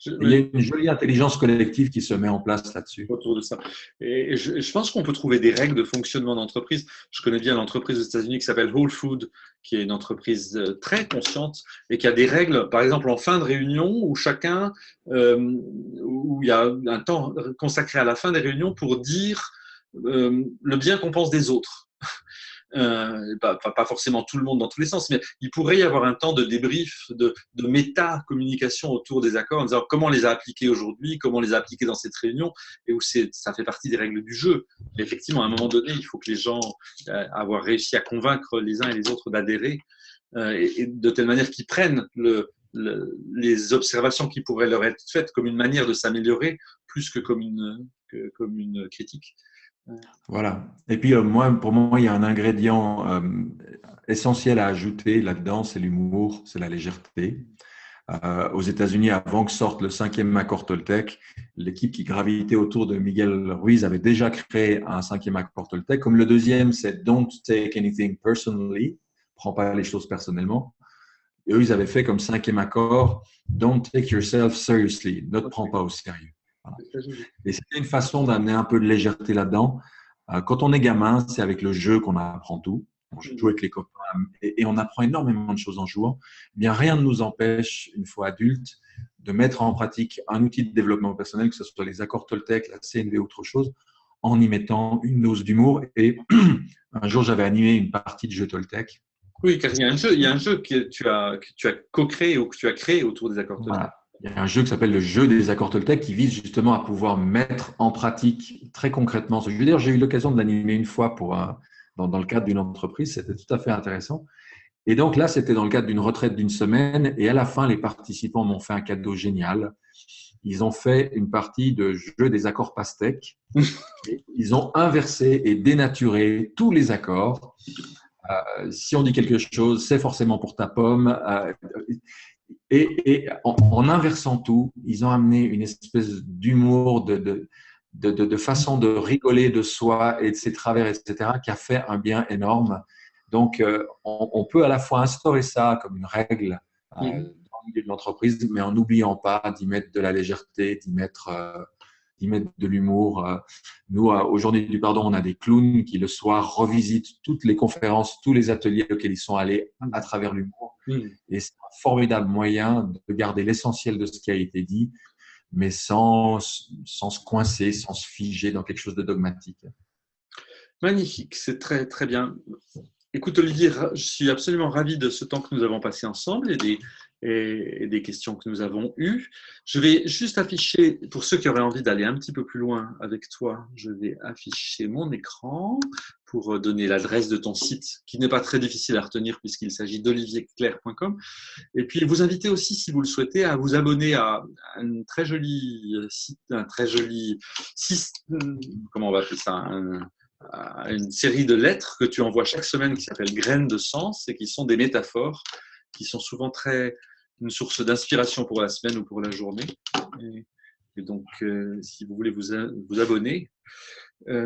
Il y a une jolie intelligence collective qui se met en place là-dessus. Autour de ça. Et je pense qu'on peut trouver des règles de fonctionnement d'entreprise. Je connais bien l'entreprise aux États-Unis qui s'appelle Whole Food, qui est une entreprise très consciente et qui a des règles, par exemple en fin de réunion, où où il y a un temps consacré à la fin des réunions pour dire le bien qu'on pense des autres. Pas forcément tout le monde dans tous les sens, mais il pourrait y avoir un temps de débrief, de méta-communication autour des accords en disant comment on les a appliqués aujourd'hui, comment on les a appliqués dans cette réunion, et où ça fait partie des règles du jeu. Mais effectivement, à un moment donné, il faut que les gens avoir réussi à convaincre les uns et les autres d'adhérer, et de telle manière qu'ils prennent les observations qui pourraient leur être faites comme une manière de s'améliorer, plus que comme une critique. Voilà. Et puis, pour moi, il y a un ingrédient essentiel à ajouter là-dedans, c'est l'humour, c'est la légèreté. Aux États-Unis, avant que sorte le 5e accord Toltec, l'équipe qui gravitait autour de Miguel Ruiz avait déjà créé un 5e accord Toltec. Comme le deuxième, c'est Don't take anything personally, prends pas les choses personnellement. Et eux, ils avaient fait comme 5e accord Don't take yourself seriously, ne te prends pas au sérieux. Voilà. Et c'était une façon d'amener un peu de légèreté là-dedans. Quand on est gamin, c'est avec le jeu qu'on apprend tout. On joue avec les copains et on apprend énormément de choses en jouant. Eh bien, rien ne nous empêche, une fois adulte, de mettre en pratique un outil de développement personnel, que ce soit les accords Toltec, la CNV ou autre chose, en y mettant une dose d'humour. Et un jour, j'avais animé une partie de jeu Toltec. Oui, car il y a un jeu que tu as co-créé ou que tu as créé autour des accords Toltec. Voilà. Il y a un jeu qui s'appelle le jeu des accords Toltec qui vise justement à pouvoir mettre en pratique très concrètement ce jeu. D'ailleurs, j'ai eu l'occasion de l'animer une fois dans le cadre d'une entreprise. C'était tout à fait intéressant. Et donc là, c'était dans le cadre d'une retraite d'une semaine. Et à la fin, les participants m'ont fait un cadeau génial. Ils ont fait une partie de jeu des accords pastèques. Ils ont inversé et dénaturé tous les accords. Si on dit quelque chose, c'est forcément pour ta pomme. Et en inversant tout, ils ont amené une espèce d'humour, de façon de rigoler de soi et de ses travers, etc., qui a fait un bien énorme. Donc, on peut à la fois instaurer ça comme une règle dans le milieu de l'entreprise, mais en n'oubliant pas d'y mettre de la légèreté, d'y mettre de l'humour. Nous, aux Journées du Pardon, on a des clowns qui, le soir, revisitent toutes les conférences, tous les ateliers auxquels ils sont allés à travers l'humour. Et c'est un formidable moyen de garder l'essentiel de ce qui a été dit, mais sans se coincer, sans se figer dans quelque chose de dogmatique. Magnifique, c'est très, très bien. Écoute, Olivier, je suis absolument ravi de ce temps que nous avons passé ensemble et des questions que nous avons eues. Je vais juste afficher, pour ceux qui auraient envie d'aller un petit peu plus loin avec toi, je vais afficher mon écran pour donner l'adresse de ton site, qui n'est pas très difficile à retenir puisqu'il s'agit d'olivierclair.com. Et puis, vous inviter aussi, si vous le souhaitez, à vous abonner à un très joli site, comment on va appeler ça, une série de lettres que tu envoies chaque semaine qui s'appelle Graines de sens et qui sont des métaphores qui sont souvent une source d'inspiration pour la semaine ou pour la journée. Et donc, si vous voulez vous abonner.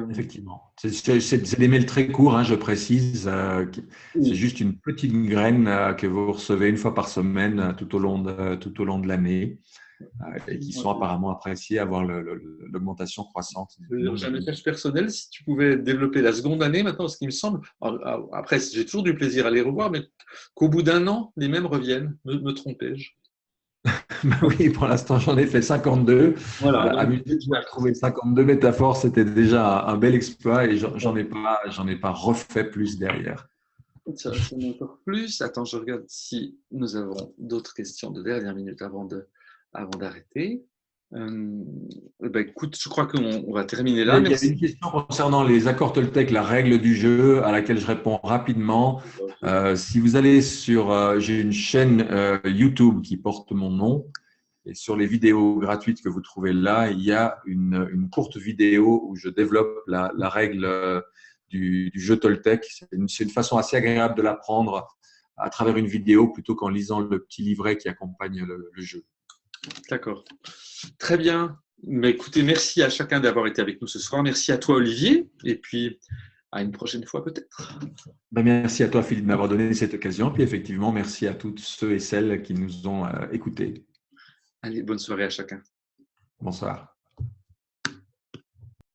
Effectivement. C'est des mails très courts, hein, je précise. C'est juste une petite graine que vous recevez une fois par semaine tout au long de l'année. Et qui sont apparemment appréciés, avoir l'augmentation croissante. J'ai un message personnel, si tu pouvais développer la seconde année maintenant, parce qu'il me semble, après j'ai toujours du plaisir à les revoir, mais qu'au bout d'un an, les mêmes reviennent. Me trompais-je? Oui, pour l'instant, j'en ai fait 52. Voilà. J'ai trouvé 52 métaphores, c'était déjà un bel exploit et j'en ai pas refait plus derrière. Ça m'importe plus. Attends, je regarde si nous avons d'autres questions de dernière minute avant d'arrêter. Écoute, je crois qu'on va terminer là. Il y avait une question concernant les accords Toltec, la règle du jeu, à laquelle je réponds rapidement. Si vous allez j'ai une chaîne YouTube qui porte mon nom, Et sur les vidéos gratuites que vous trouvez là, il y a une courte vidéo où je développe la règle du jeu Toltec. C'est une façon assez agréable de l'apprendre à travers une vidéo plutôt qu'en lisant le petit livret qui accompagne le jeu. D'accord. Très bien. Mais écoutez, merci à chacun d'avoir été avec nous ce soir. Merci à toi, Olivier. Et puis, à une prochaine fois peut-être. Merci à toi, Philippe, de m'avoir donné cette occasion. Puis effectivement, merci à tous ceux et celles qui nous ont écoutés. Allez, bonne soirée à chacun. Bonsoir.